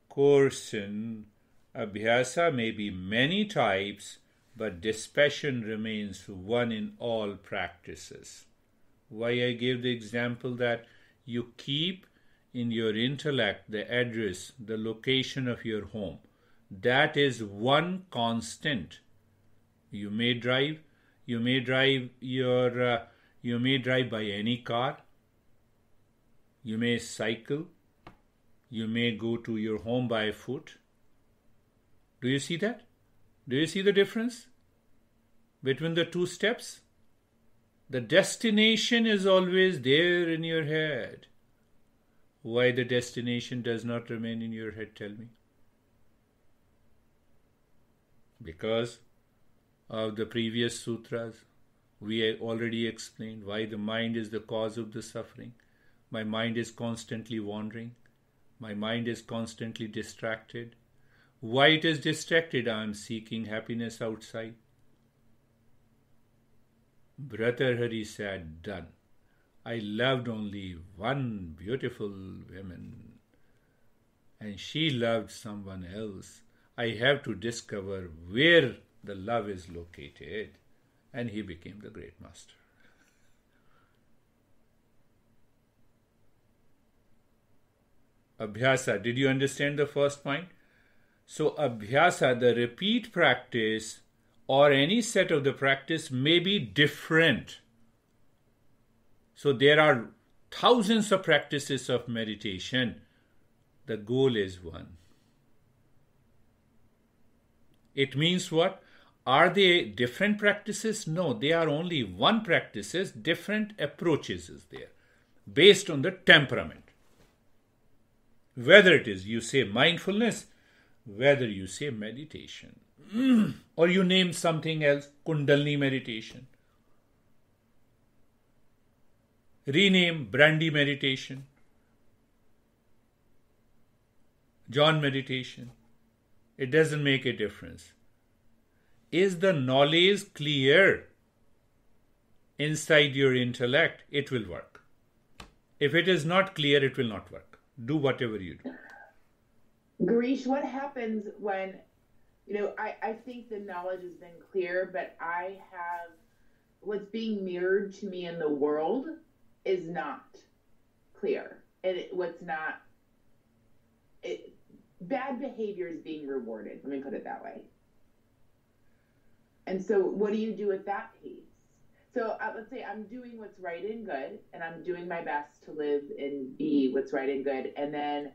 coercion. Abhyasa may be many types, but dispassion remains one in all practices. Why I gave the example that you keep in your intellect the address, the location of your home. That is one constant. You may drive by any car. You may cycle. You may go to your home by foot. Do you see that? Do you see the difference between the 2 steps? The destination is always there in your head. Why the destination does not remain in your head, tell me? Because of the previous sutras, we already explained why the mind is the cause of the suffering. My mind is constantly wandering. My mind is constantly distracted. Why it is distracted? I am seeking happiness outside. Bhartrhari said, done. I loved only one beautiful woman, and she loved someone else. I have to discover where the love is located. And he became the great master. Abhyasa, did you understand the first point? So abhyasa, the repeat practice or any set of the practice may be different. So there are thousands of practices of meditation. The goal is one. It means what? Are they different practices? No, they are only one practices, different approaches is there, based on the temperament. Whether it is you say mindfulness, whether you say meditation, or you name something else, Kundalini meditation, rename Brandy meditation, John meditation. It doesn't make a difference. Is the knowledge clear inside your intellect? It will work. If it is not clear, it will not work. Do whatever you do. Girish, what happens when, I think the knowledge has been clear, but I have what's being mirrored to me in the world is not clear. And bad behavior is being rewarded. Let me put it that way. And so what do you do with that piece? So let's say I'm doing what's right and good, and I'm doing my best to live and be what's right and good. And then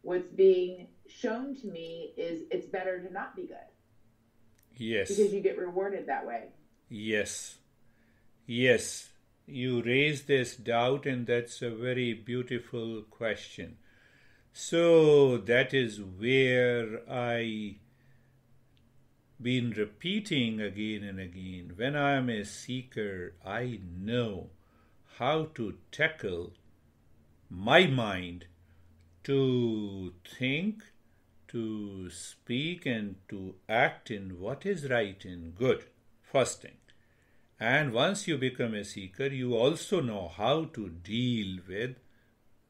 what's being shown to me is it's better to not be good. Yes. Because you get rewarded that way. Yes. Yes. You raise this doubt, and that's a very beautiful question. So that is where I been repeating again and again. When I am a seeker, I know how to tackle my mind to think, to speak, and to act in what is right and good. First thing. And once you become a seeker, you also know how to deal with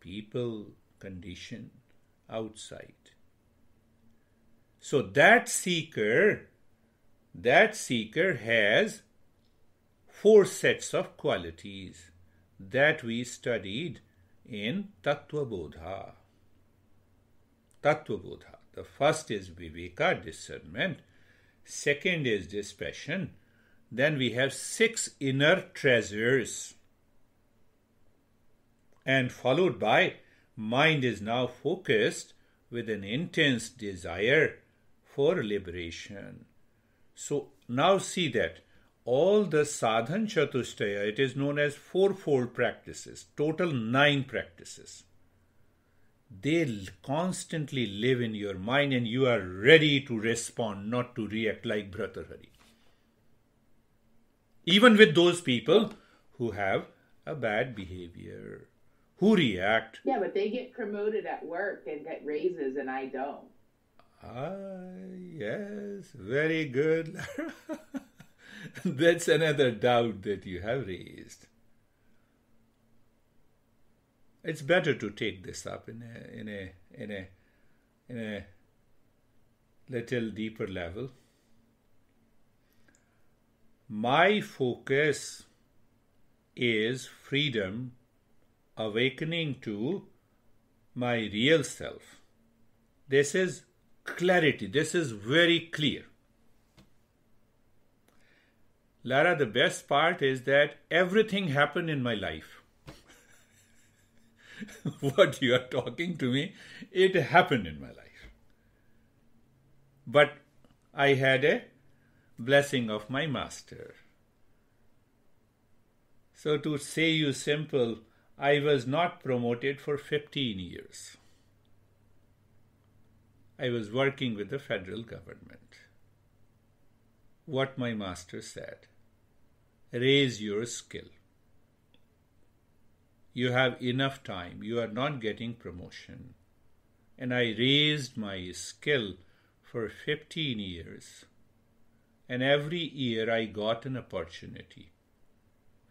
people, condition outside. So that seeker has 4 sets of qualities. that we studied in Tattva Bodha. Tattva Bodha. The first is Viveka, discernment. Second is dispassion. Then we have 6 inner treasures. And followed by, mind is now focused with an intense desire for liberation. So now see that all the sadhan chatushtaya, it is known as fourfold practices, total 9 practices. They constantly live in your mind and you are ready to respond, not to react like Bhartrhari. Even with those people who have a bad behavior, who react. Yeah, but they get promoted at work and get raises and I don't. Yes, very good. That's another doubt that you have raised. It's better to take this up in a little deeper level. My focus is freedom, awakening to my real self. This is clarity. This is very clear. Lara, the best part is that everything happened in my life. What you are talking to me, it happened in my life. But I had a blessing of my master. So to say you simple, I was not promoted for 15 years. I was working with the federal government. What my master said, raise your skill. You have enough time. You are not getting promotion. And I raised my skill for 15 years. And every year I got an opportunity.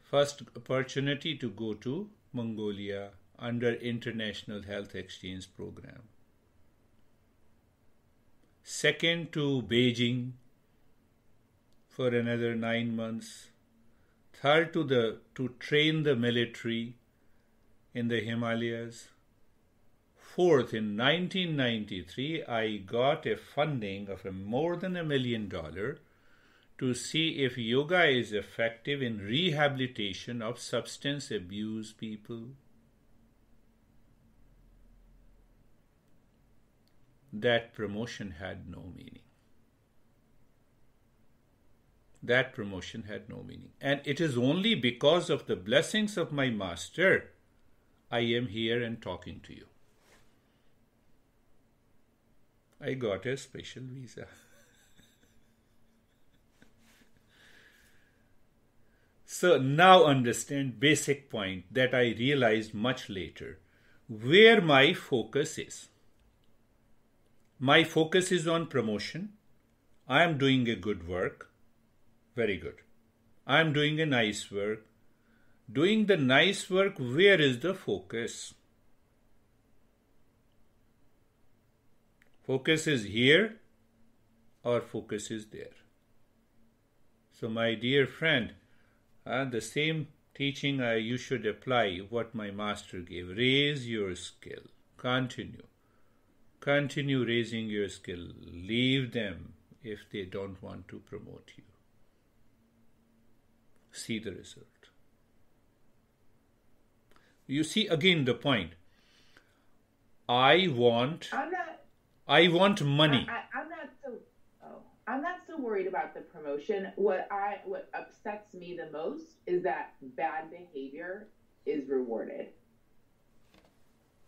First opportunity to go to Mongolia under International Health Exchange Program. Second to Beijing for another 9 months. Third to train the military in the Himalayas. Fourth, in 1993, I got a funding of more than $1 million to see if yoga is effective in rehabilitation of substance abuse people. That promotion had no meaning. That promotion had no meaning. And it is only because of the blessings of my master I am here and talking to you. I got a special visa. So now understand basic point that I realized much later. Where my focus is. My focus is on promotion. I am doing a good work. Very good. I am doing a nice work. Doing the nice work, where is the focus? Focus is here or focus is there. So my dear friend, the same teaching you should apply what my master gave. Raise your skill. Continue. Continue raising your skill. Leave them if they don't want to promote you. See the result. You see again the point. I want money. I'm not so worried about the promotion. What upsets me the most is that bad behavior is rewarded.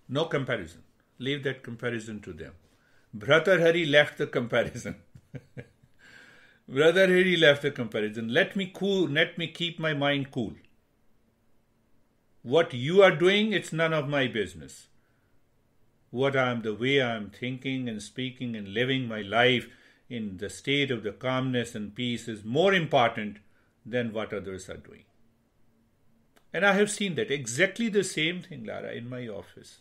No comparison. Leave that comparison to them. Bhartrhari left the comparison. Bhartrhari left the comparison. Let me keep my mind cool. What you are doing, it's none of my business. The way I am thinking and speaking and living my life in the state of the calmness and peace is more important than what others are doing. And I have seen that exactly the same thing, Lara, in my office.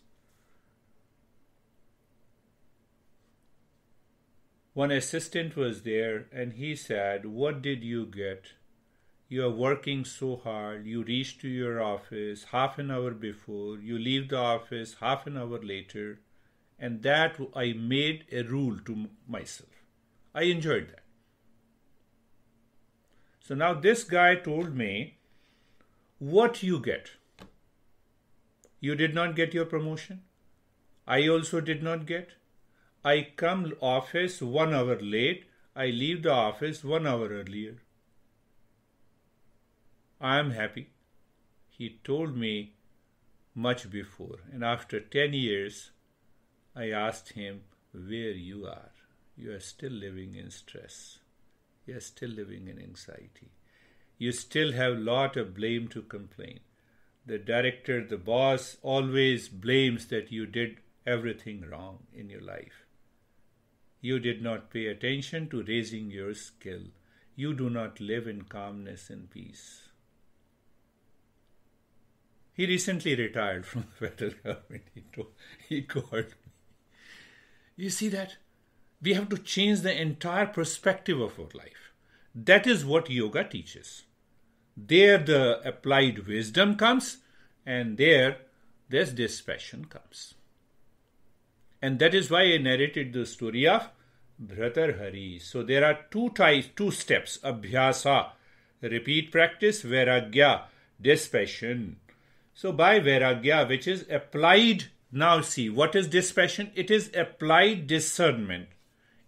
One assistant was there and he said, "What did you get? You are working so hard. You reach to your office half an hour before. You leave the office half an hour later. And that I made a rule to myself. I enjoyed that. So now this guy told me, what you get? You did not get your promotion. I also did not get. I come office 1 hour late. I leave the office 1 hour earlier. I am happy. He told me much before. And after 10 years, I asked him where you are. You are still living in stress. You are still living in anxiety. You still have a lot of blame to complain. The director, the boss always blames that you did everything wrong in your life. You did not pay attention to raising your skill. You do not live in calmness and peace. He recently retired from the federal government. He called me. You see that? We have to change the entire perspective of our life. That is what yoga teaches. There the applied wisdom comes, and there this dispassion comes. And that is why I narrated the story of Bhartrhari. So there are two steps. Abhyasa, repeat practice, vairagya, dispassion. So by vairagya, which is applied, now see, what is dispassion? It is applied discernment.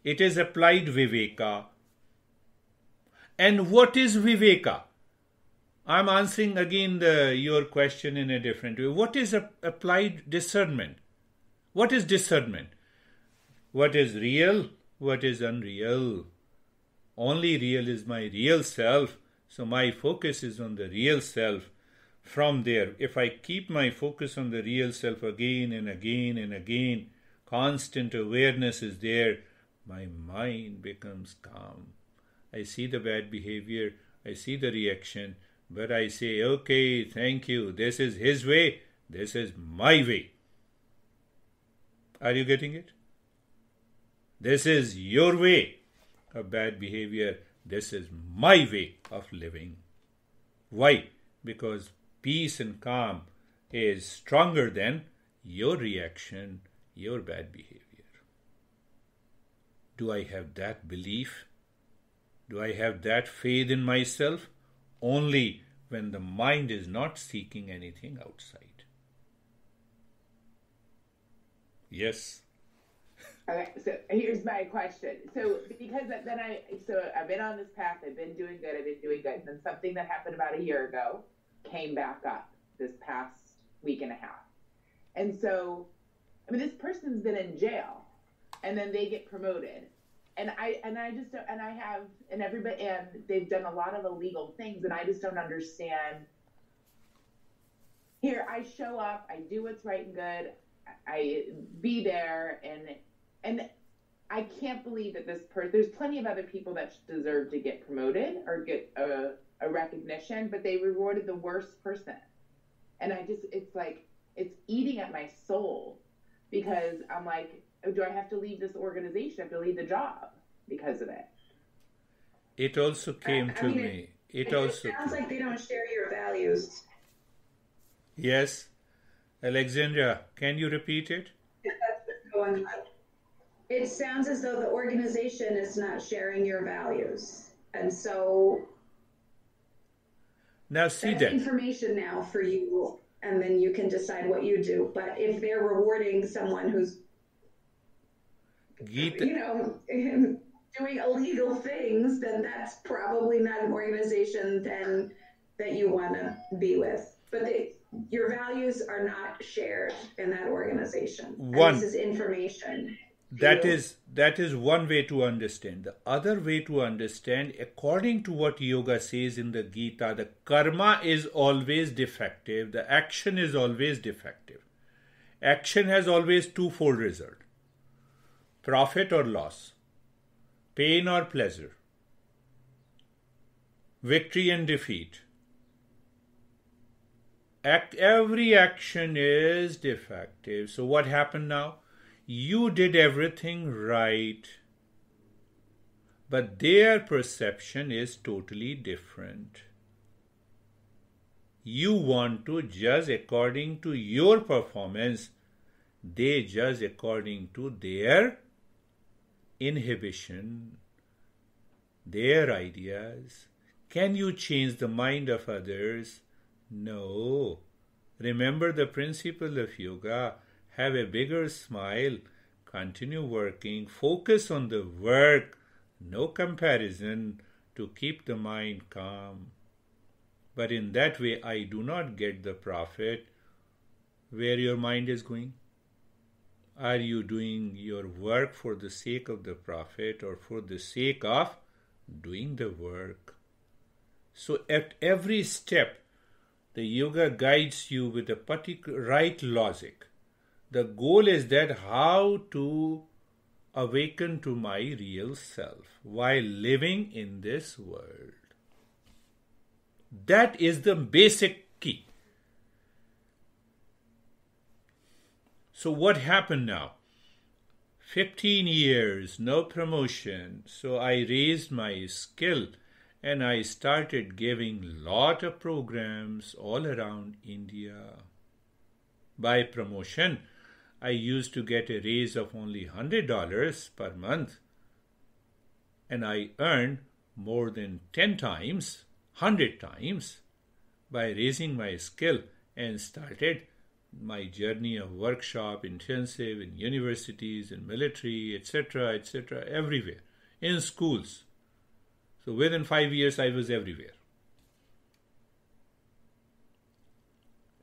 It is applied viveka. And what is viveka? I'm answering again your question in a different way. What is applied discernment? What is discernment? What is real? What is unreal? Only real is my real self. So my focus is on the real self. From there, if I keep my focus on the real self again and again and again, constant awareness is there, my mind becomes calm. I see the bad behavior, I see the reaction, but I say, okay, thank you, this is his way, this is my way. Are you getting it? This is your way of bad behavior, this is my way of living. Why? Because peace and calm is stronger than your reaction, your bad behavior. Do I have that belief? Do I have that faith in myself? Only when the mind is not seeking anything outside. Yes. Okay, so here's my question. So because then I've been on this path, I've been doing good, and then something that happened about a year ago came back up this past week and a half. And so, I mean, this person's been in jail, and then they get promoted. And I just don't, and I have, and everybody, and they've done a lot of illegal things, and I just don't understand. Here, I show up, I do what's right and good, I be there, and I can't believe that this person, there's plenty of other people that deserve to get promoted or get a recognition, but they rewarded the worst person. And it's like, it's eating at my soul, because I'm like, do I have to leave this organization? I have to leave the job because of it. It also came to me. It also sounds like they don't share your values. Yes. Alexandra, can you repeat it? That's what's going on. It sounds as though the organization is not sharing your values. And so now see that's that information now for you, and then you can decide what you do. But if they're rewarding someone who's doing illegal things, then that's probably not an organization then that you want to be with. But your values are not shared in that organization. This is information. That is one way to understand. The other way to understand, according to what yoga says in the Gita, the karma is always defective. The action is always defective. Action has always twofold result: profit or loss, pain or pleasure, victory and defeat. Every action is defective. So what happened now? You did everything right, but their perception is totally different. You want to judge according to your performance. They judge according to their inhibition, their ideas. Can you change the mind of others? No. Remember the principle of yoga. Have a bigger smile. Continue working. Focus on the work. No comparison, to keep the mind calm. But in that way, I do not get the profit. Where your mind is going? Are you doing your work for the sake of the profit or for the sake of doing the work? So at every step, the yoga guides you with a particular right logic. The goal is that how to awaken to my real self while living in this world. That is the basic key. So what happened now? 15 years, no promotion. So I raised my skill and I started giving lot of programs all around India. By promotion, I used to get a raise of only $100 per month, and I earned more than 10 times, 100 times by raising my skill and started my journey of workshop, intensive in universities, in military, etc., everywhere, in schools. So within 5 years, I was everywhere.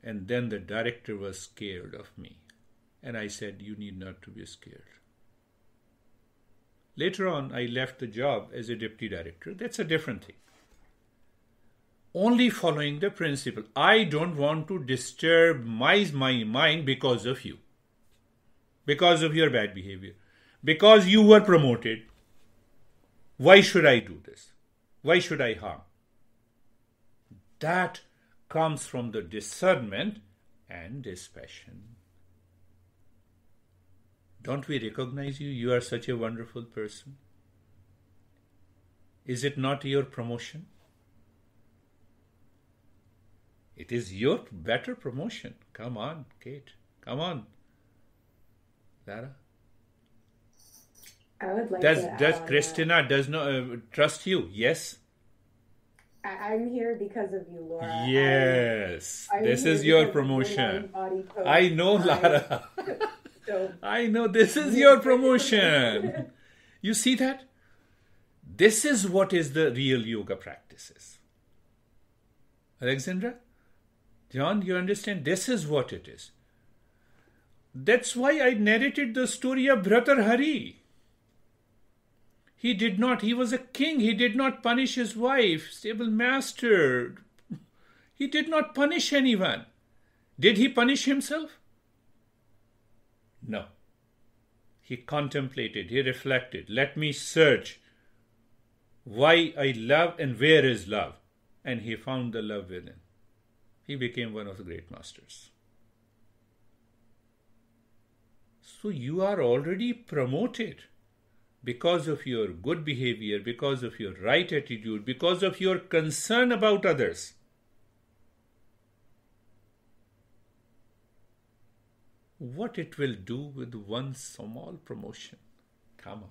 And then the director was scared of me. And I said, you need not to be scared. Later on, I left the job as a deputy director. That's a different thing. Only following the principle. I don't want to disturb my mind because of you. Because of your bad behavior. Because you were promoted. Why should I do this? Why should I harm? That comes from the discernment and dispassion. Don't we recognize you? You are such a wonderful person. Is it not your promotion? It is your better promotion. Come on, Kate. Come on. Lara. I would like Does Christina does not trust you? Yes. I'm here because of you, Laura. Yes. This is your promotion. I know, Lara. So, I know this is your promotion. You see that? This is what is the real yoga practices. Alexandra? John, you understand? This is what it is. That's why I narrated the story of Bhartrhari. He was a king. He did not punish his wife, stable master. He did not punish anyone. Did he punish himself? No. He contemplated, he reflected. Let me search why I love and where is love. And he found the love within. He became one of the great masters. So you are already promoted because of your good behavior, because of your right attitude, because of your concern about others. What it will do with one small promotion? Come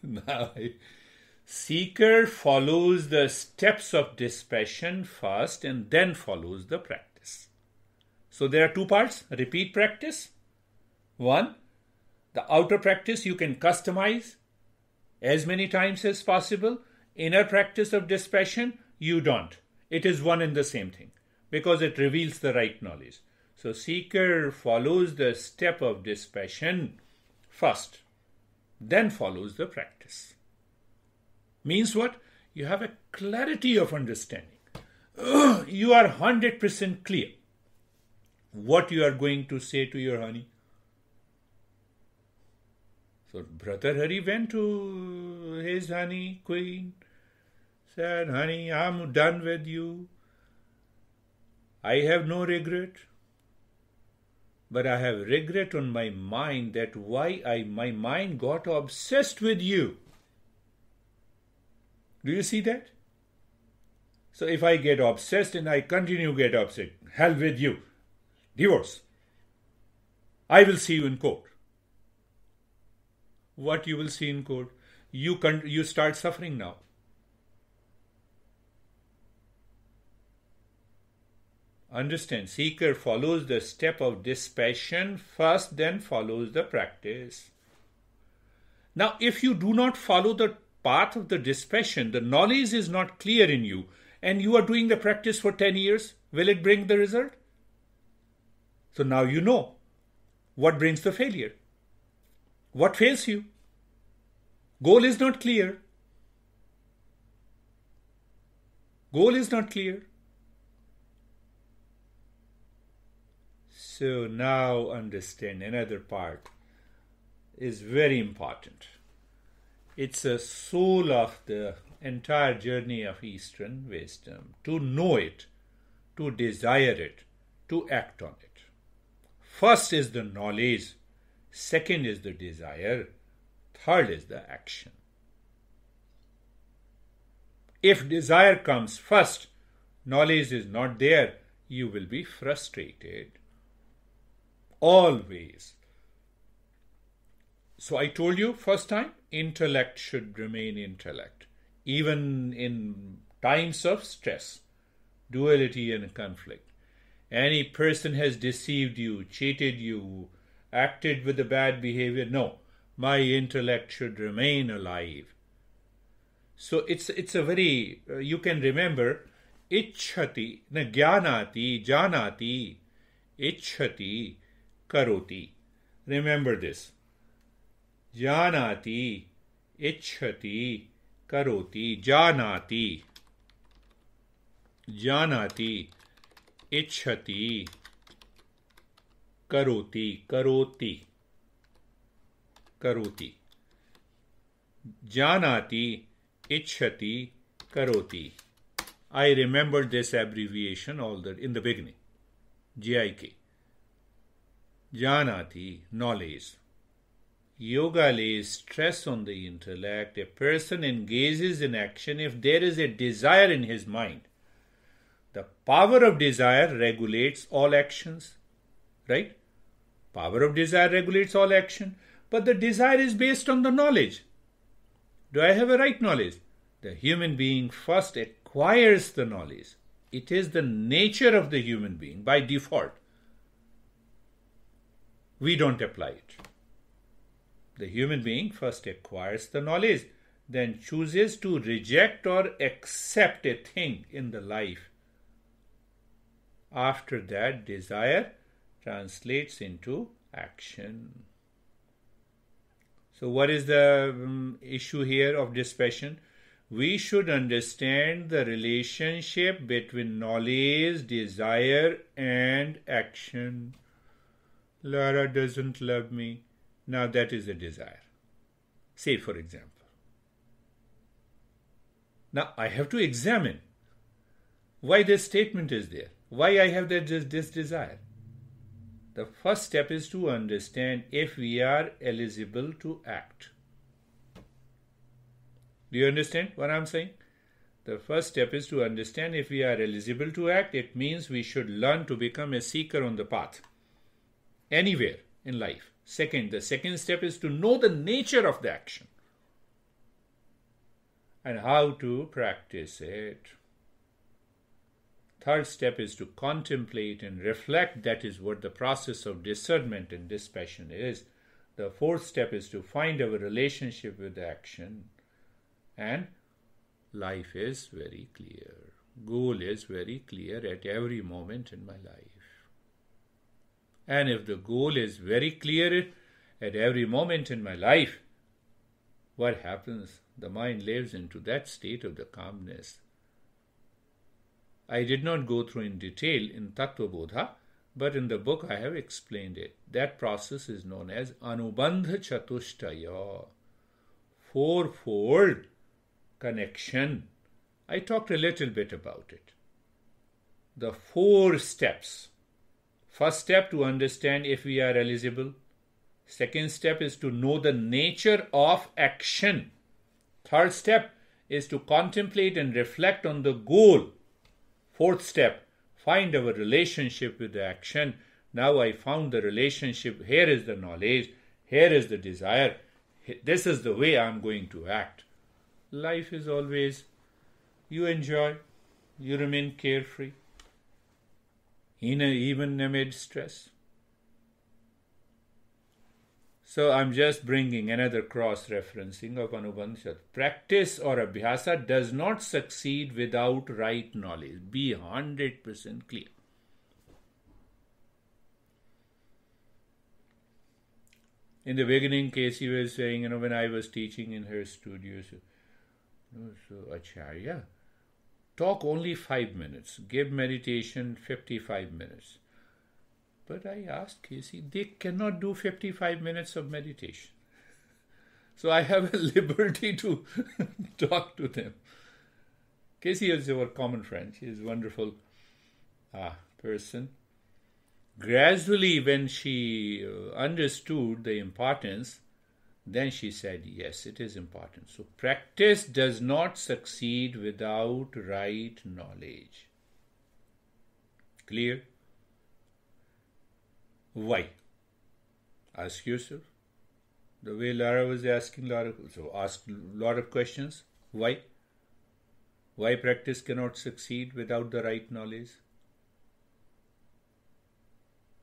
on. Now, seeker follows the steps of dispassion first and then follows the practice. So there are two parts. Repeat practice. One, the outer practice you can customize as many times as possible. Inner practice of dispassion, you don't. It is one and the same thing because it reveals the right knowledge. So seeker follows the step of dispassion first, then follows the practice. Means what? You have a clarity of understanding. You are 100% clear what you are going to say to your honey. So Bhartrhari went to his honey queen, said, honey, I'm done with you. I have no regret. But I have regret on my mind that my mind got obsessed with you. Do you see that? So if I get obsessed and I continue to get obsessed, hell with you. Divorce. I will see you in court. What you will see in court? You start suffering now. Understand, seeker follows the step of dispassion first, then follows the practice. Now, if you do not follow the path of the dispassion, the knowledge is not clear in you, and you are doing the practice for 10 years, will it bring the result? So now you know what brings the failure. What fails you? Goal is not clear. Goal is not clear. So now understand another part is very important. It's a soul of the entire journey of Eastern wisdom. To know it, to desire it, to act on it. First is the knowledge, second is the desire, third is the action. If desire comes first, knowledge is not there, you will be frustrated. Always. So I told you first time, intellect should remain intellect. Even in times of stress, duality and conflict. Any person has deceived you, cheated you, acted with a bad behavior. No, my intellect should remain alive. So it's a very, you can remember, ichhati, na jnanati, janati, ichhati, karoti. Remember this. Janati, ichhati, karoti, janati, janati, ichhati, karoti, karoti, karoti. Janati, ichhati, karoti. I remembered this abbreviation in the beginning. JIK. Janati, knowledge. Yoga lays stress on the intellect. A person engages in action if there is a desire in his mind. The power of desire regulates all actions. Right? Power of desire regulates all action. But the desire is based on the knowledge. Do I have a right knowledge? The human being first acquires the knowledge. It is the nature of the human being by default. We don't apply it. The human being first acquires the knowledge, then chooses to reject or accept a thing in the life. After that, desire translates into action. So what is the issue here of dispassion? We should understand the relationship between knowledge, desire, and action. Lara doesn't love me. Now that is a desire. Say, for example. Now I have to examine why this statement is there. Why I have this desire. The first step is to understand if we are eligible to act. Do you understand what I'm saying? The first step is to understand if we are eligible to act. It means we should learn to become a seeker on the path. Anywhere in life. The second step is to know the nature of the action and how to practice it. Third step is to contemplate and reflect. That is what the process of discernment and dispassion is. The fourth step is to find our relationship with the action. And life is very clear. Goal is very clear at every moment in my life. And if the goal is very clear at every moment in my life, what happens? The mind lives into that state of the calmness. I did not go through in detail in Tattva Bodha, but in the book I have explained it. That process is known as Anubandha Chatushtaya, fourfold connection. I talked a little bit about it. The 4 steps. First step, to understand if we are eligible. Second step is to know the nature of action. Third step is to contemplate and reflect on the goal Fourth step, find our relationship with the action. Now I found the relationship. Here is the knowledge. Here is the desire. This is the way I'm going to act. Life is always, you enjoy, you remain carefree, even amid stress. So I'm just bringing another cross-referencing of Anubandha. Practice or abhyasa does not succeed without right knowledge. Be 100% clear. In the beginning, Casey was saying, when I was teaching in her studio, so Acharya, talk only 5 minutes. Give meditation 55 minutes. But I asked Casey, they cannot do 55 minutes of meditation. So I have a liberty to talk to them. Casey is our common friend. She is a wonderful person. Gradually, when she understood the importance, then she said, yes, it is important. So practice does not succeed without right knowledge. Clear? Why? Ask yourself. The way Lara was asking ask a lot of questions. Why? Why practice cannot succeed without the right knowledge?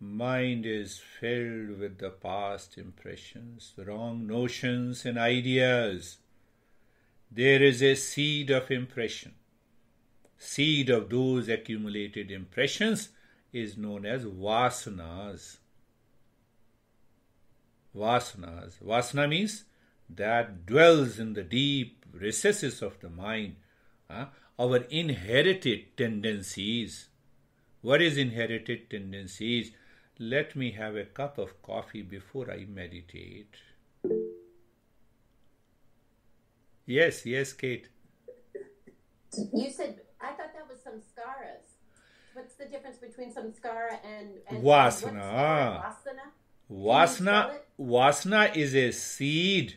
Mind is filled with the past impressions, wrong notions and ideas. There is a seed of impression. Seed of those accumulated impressions is known as vasanas. Vasanas. Vasana means that dwells in the deep recesses of the mind. Our inherited tendencies. What is inherited tendencies? Let me have a cup of coffee before I meditate. Yes, Kate. You said, I thought that was samskaras. What's the difference between samskara and vasana? Vasana is a seed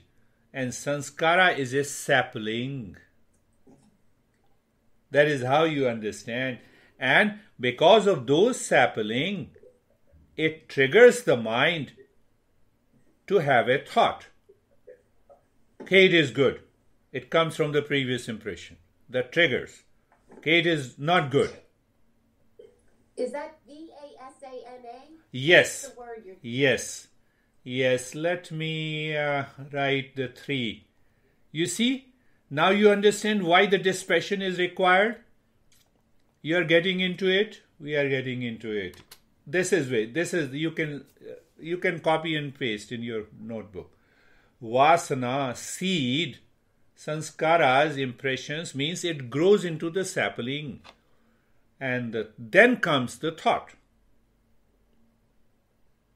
and sanskara is a sapling. That is how you understand. And because of those sapling, it triggers the mind to have a thought. Okay, it is good. It comes from the previous impression. That triggers. Okay, it is not good. Is that V-A-S-A-N-A? Yes. That's the word you're... Yes. Let me write the 3. You see, now you understand why the dispassion is required. You are getting into it. We are getting into it. This is you can copy and paste in your notebook. Vasana, seed, sanskaras, impressions, means it grows into the sapling. And then comes the thought.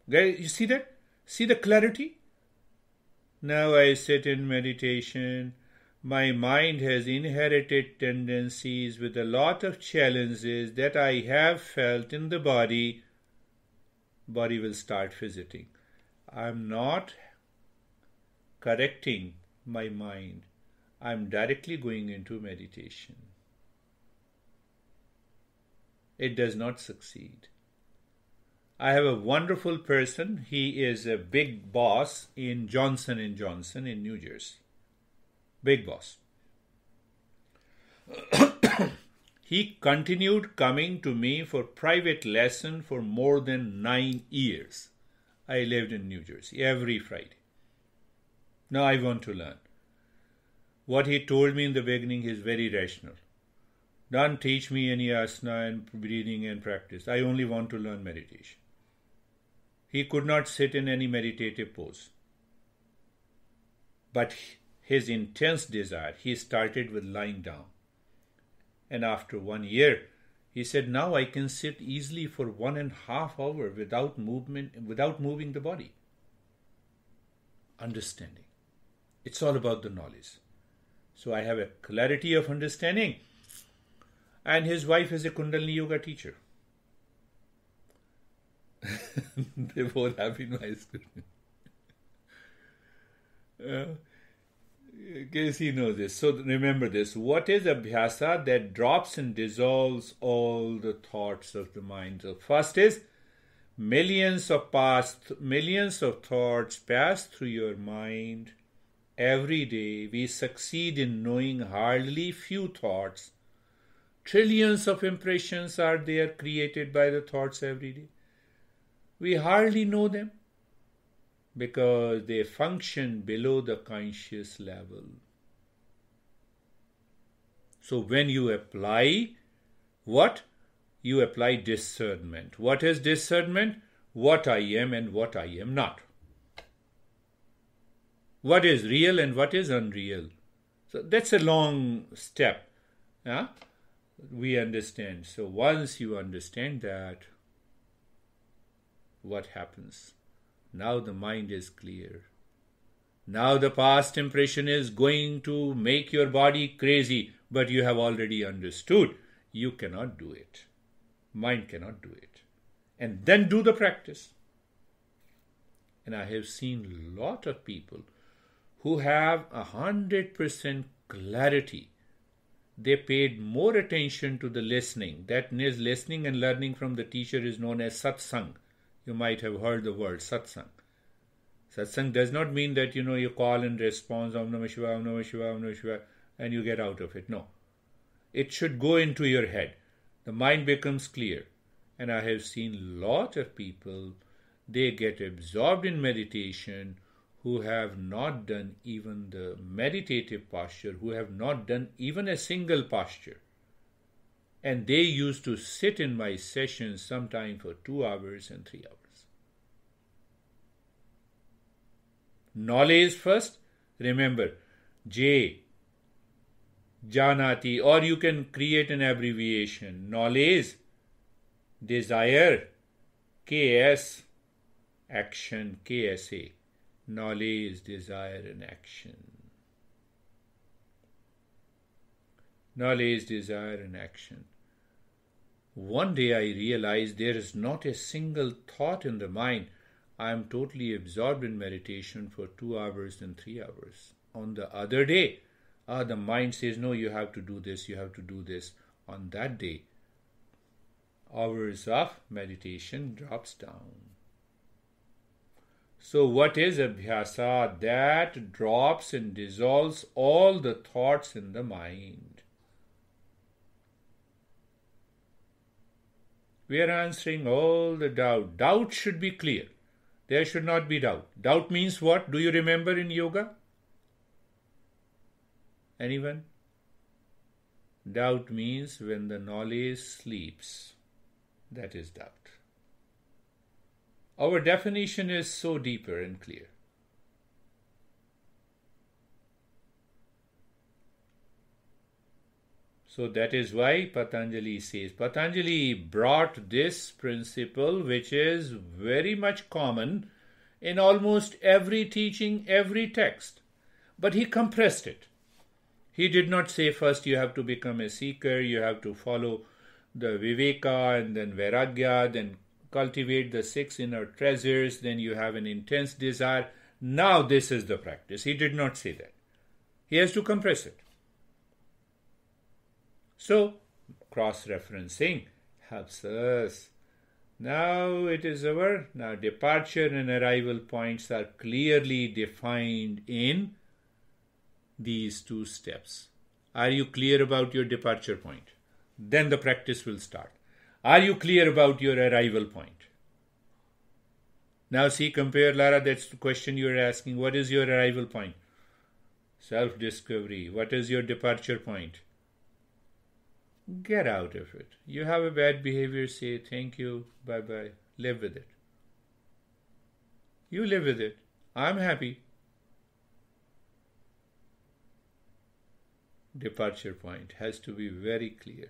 You see that? See the clarity? Now I sit in meditation. My mind has inherited tendencies with a lot of challenges that I have felt in the body. Body will start visiting. I'm not correcting my mind. I'm directly going into meditation. It does not succeed. I have a wonderful person. He is a big boss in Johnson & Johnson in New Jersey. Big boss. He continued coming to me for private lesson for more than 9 years. I lived in New Jersey every Friday. Now I want to learn. What he told me in the beginning is very rational. Don't teach me any asana and breathing and practice. I only want to learn meditation. He could not sit in any meditative pose. But his intense desire, he started with lying down. And after 1 year, he said, now I can sit easily for 1.5 hours without moving the body. Understanding. It's all about the knowledge. So I have a clarity of understanding. And his wife is a Kundalini Yoga teacher. They both have been my students. Casey knows this. So remember this. What is Abhyasa? That drops and dissolves all the thoughts of the mind. So first is millions of thoughts pass through your mind every day. We succeed in knowing hardly few thoughts. Trillions of impressions are there created by the thoughts every day. We hardly know them because they function below the conscious level. So when you apply what? You apply discernment. What is discernment? What I am and what I am not. What is real and what is unreal. So that's a long step. We understand. So once you understand that, what happens? Now the mind is clear. Now the past impression is going to make your body crazy, but you have already understood you cannot do it. Mind cannot do it. And then do the practice. And I have seen a lot of people who have 100% clarity. They paid more attention to the listening. That is, listening and learning from the teacher is known as satsang. You might have heard the word satsang. Satsang does not mean that you call and respond Om Namah Shivaya, Om Namah Shivaya, Om Namah Shivaya, and you get out of it. No. It should go into your head. The mind becomes clear. And I have seen a lot of people, they get absorbed in meditation who have not done even the meditative posture, who have not done even a single posture. And they used to sit in my sessions sometime for 2 hours and 3 hours. Knowledge first. Remember, J, Janati, or you can create an abbreviation. Knowledge, desire, KS, action, KSA. Knowledge, desire, and action. Knowledge, desire, and action. One day I realized there is not a single thought in the mind. I am totally absorbed in meditation for 2 hours and 3 hours. On the other day, the mind says, no, you have to do this, you have to do this. On that day, hours of meditation drops down. So what is Abhyasa? That drops and dissolves all the thoughts in the mind. We are answering all the doubt. Doubt should be clear. There should not be doubt. Doubt means what? Do you remember in yoga? Anyone? Doubt means when the knowledge sleeps. That is doubt. Our definition is so deeper and clear. So that is why Patanjali says, Patanjali brought this principle which is very much common in almost every teaching, every text. But he compressed it. He did not say first you have to become a seeker, you have to follow the Viveka and then Vairagya, then cultivate the 6 inner treasures, then you have an intense desire. Now this is the practice. He did not say that. He has to compress it. So, cross-referencing helps us. Now it is over. Now departure and arrival points are clearly defined in these 2 steps. Are you clear about your departure point? Then the practice will start. Are you clear about your arrival point? Now see, compare, Lara, that's the question you are asking. What is your arrival point? Self-discovery. What is your departure point? Get out of it. You have a bad behavior, say thank you, bye-bye. Live with it. You live with it. I'm happy. Departure point has to be very clear.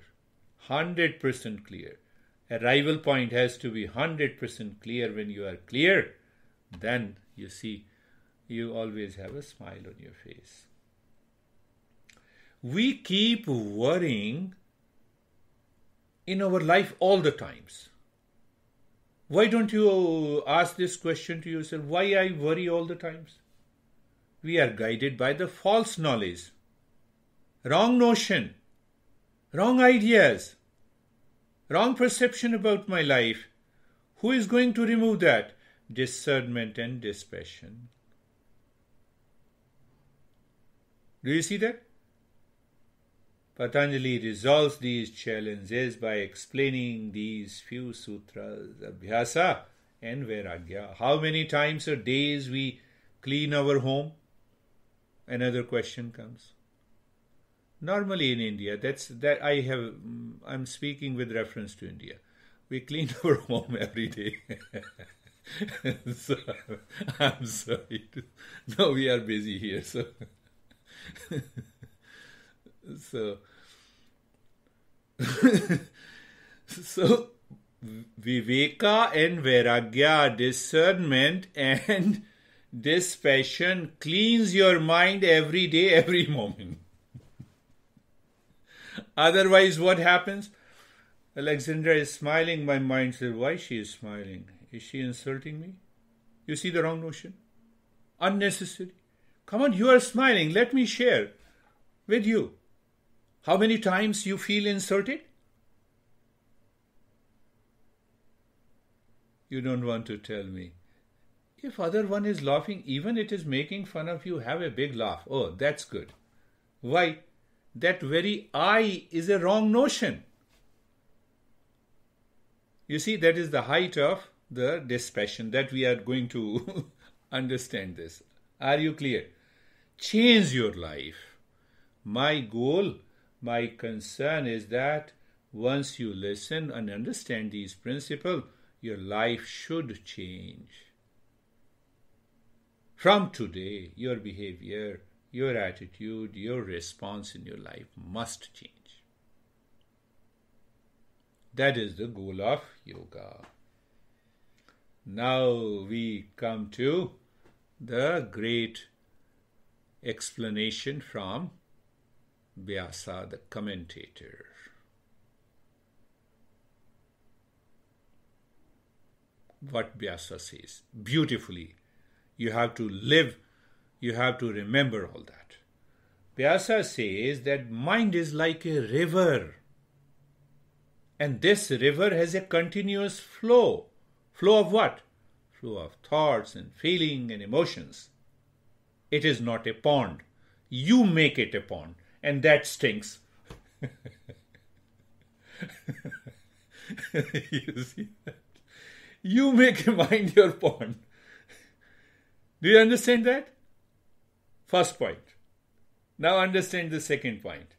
100% clear. Arrival point has to be 100% clear. When you are clear, then you see, you always have a smile on your face. We keep worrying in our life all the times. Why don't you ask this question to yourself? Why I worry all the times? We are guided by the false knowledge, wrong notion, wrong ideas, wrong perception about my life. Who is going to remove that? Discernment and dispassion. Do you see that? Patanjali resolves these challenges by explaining these few sutras, Bhasa and Vairagya. How many times or days we clean our home? Another question comes. Normally in India, I'm speaking with reference to India. We clean our home every day. So, I'm sorry. No, we are busy here, so so Viveka and Vairagya, discernment and dispassion, cleans your mind every day, every moment. Otherwise, what happens? Alexandra is smiling. My mind says, why she is smiling? Is she insulting me? You see the wrong notion? Unnecessary. Come on, you are smiling. Let me share with you. How many times you feel insulted? You don't want to tell me. If other one is laughing, even it is making fun of you, have a big laugh. Oh, that's good. Why? That very I is a wrong notion. You see, that is the height of the dispassion that we are going to understand this. Are you clear? Change your life. My goal, my concern is that once you listen and understand these principles, your life should change. From today, your behavior, your attitude, your response in your life must change. That is the goal of yoga. Now we come to the great explanation from Bhasa, the commentator. What Bhasa says beautifully. You have to live, you have to remember all that. Bhasa says that mind is like a river. And this river has a continuous flow. Flow of what? Flow of thoughts and feeling and emotions. It is not a pond. You make it a pond. And that stinks. You see that? You make your mind your pond. Do you understand that? First point. Now understand the second point.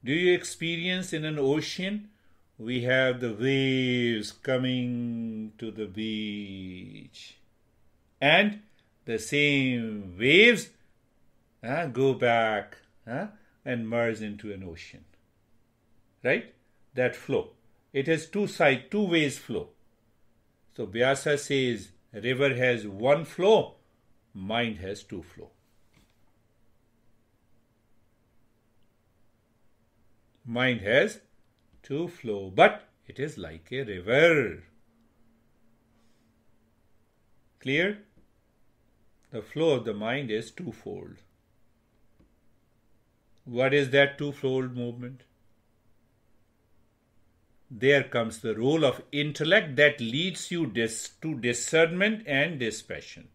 Do you experience in an ocean, we have the waves coming to the beach. And the same waves go back and merge into an ocean. Right? That flow. It has two sides, two ways flow. So Bhasa says, river has one flow, mind has two flow. Mind has two flow, but it is like a river. Clear? The flow of the mind is twofold. What is that twofold movement? There comes the role of intellect that leads you to discernment and dispassion.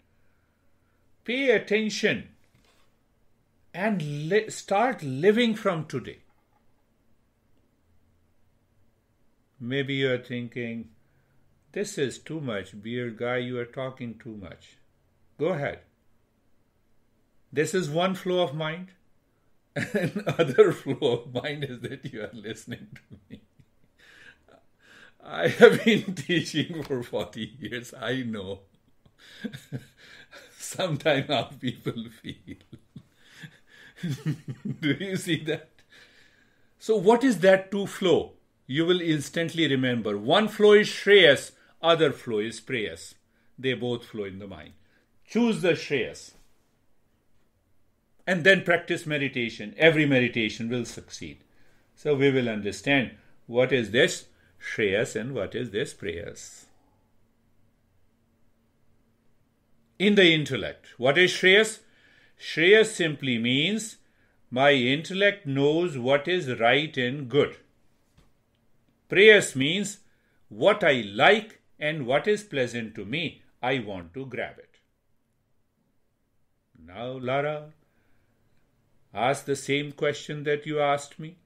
Pay attention and start living from today. Maybe you are thinking, this is too much, beard guy, you are talking too much. Go ahead. This is one flow of mind. And other flow of mind is that you are listening to me. I have been teaching for 40 years. I know. Sometimes how people feel. Do you see that? So what is that two flow? You will instantly remember. One flow is Shreyas, other flow is Preyas. They both flow in the mind. Choose the Shreyas. And then practice meditation. Every meditation will succeed. So we will understand what is this Shreyas and what is this Preyas. in the intellect. What is Shreyas? Shreyas simply means my intellect knows what is right and good. Preyas means what I like and what is pleasant to me, I want to grab it. Now, Lara, ask the same question that you asked me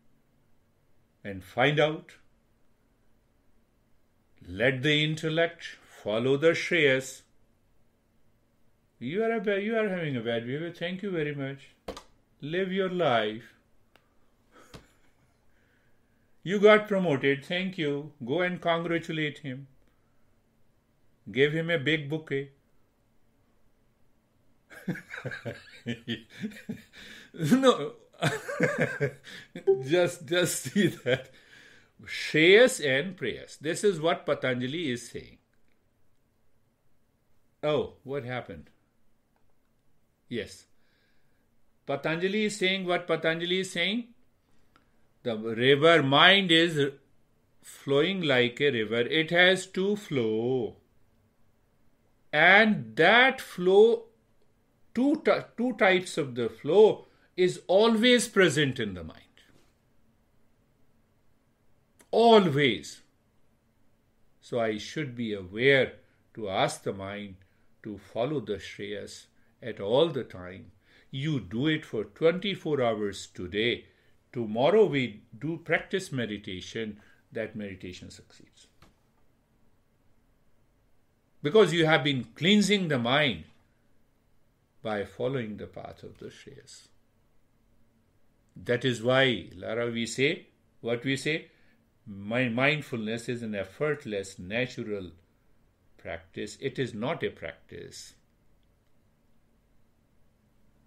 and find out. Let the intellect follow the Shreyas. You are having a bad behavior. Thank you very much. Live your life. You got promoted. Thank you. Go and congratulate him. Give him a big bouquet. No. just see that. Shreyas and Preyas. This is what Patanjali is saying. Oh, what happened? Yes. Patanjali is saying what Patanjali is saying. The river mind is flowing like a river. It has to flow. And that flow, two types of the flow is always present in the mind. Always. So I should be aware to ask the mind to follow the Shreyas at all the time. You do it for 24 hours today. Tomorrow we do practice meditation. That meditation succeeds. Because you have been cleansing the mind by following the path of the Shreyas. That is why, Lara, we say, what we say, mindfulness is an effortless, natural practice. It is not a practice.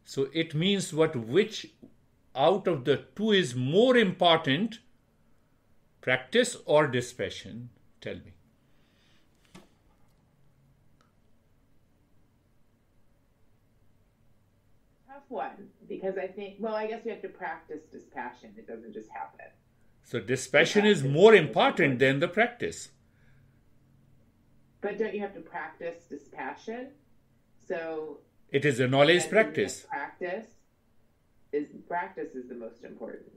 So it means which out of the two is more important, practice or dispassion? Tell me. Tough one, because I think, I guess you have to practice dispassion. It doesn't just happen. So dispassion is more important than the practice. But don't you have to practice dispassion? So it is a knowledge practice. Practice is the most important.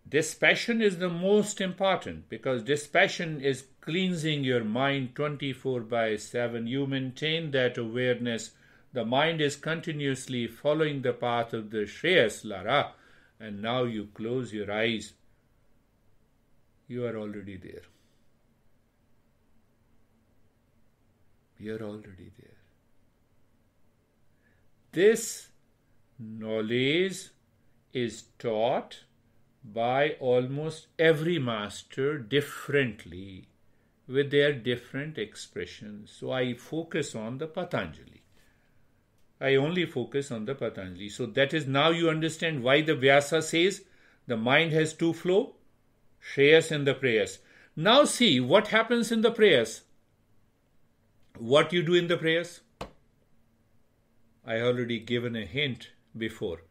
Dispassion is the most important because dispassion is cleansing your mind 24/7. You maintain that awareness. The mind is continuously following the path of the Shreyas, Lara, and now you close your eyes. You are already there. You are already there. This knowledge is taught by almost every master differently with their different expressions. So I focus on the Patanjali. I only focus on the Patanjali. So that is, now you understand why the Bhasa says the mind has two flow, Shreyas and the Preyas. Now see what happens in the Preyas. What you do in the Preyas? I already given a hint before.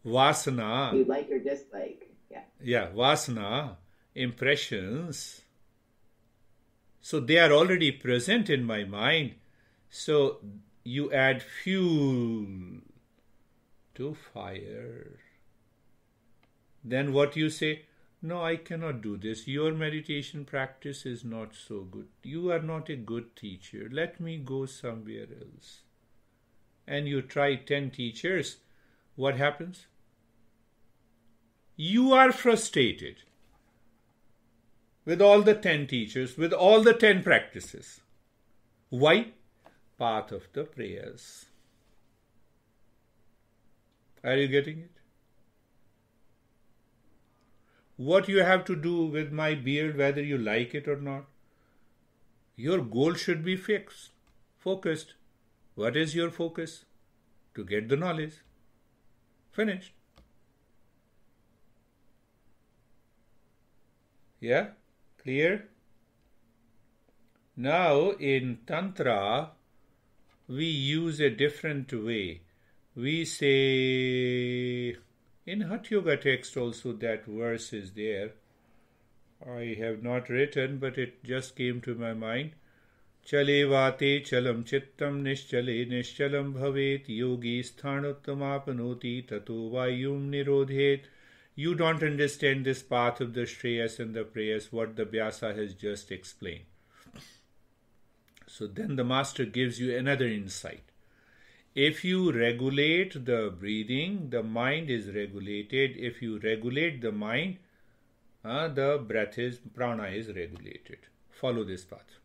Vasana. You like or dislike. Yeah, Vasana, impressions. So they are already present in my mind. So you add fuel to fire. Then what you say? No, I cannot do this. Your meditation practice is not so good. You are not a good teacher. Let me go somewhere else. And you try 10 teachers. What happens? You are frustrated with all the 10 teachers, with all the 10 practices. Why? Path of the Preyas. Are you getting it? What you have to do with my beard, whether you like it or not, your goal should be fixed, focused. What is your focus? To get the knowledge. Finished. Yeah? Clear? Now in Tantra, we use a different way. We say, in Hatha Yoga text also that verse is there. I have not written, but it just came to my mind. Chale vate chalam chittam nischale nischalam bhavet yogi sthanuttamapnoti tato vayum nirodhet. You don't understand this path of the Shreyas and the Preyas, what the Bhasa has just explained. So then the master gives you another insight. If you regulate the breathing, the mind is regulated. If you regulate the mind, the breath is, prana is regulated. Follow this path.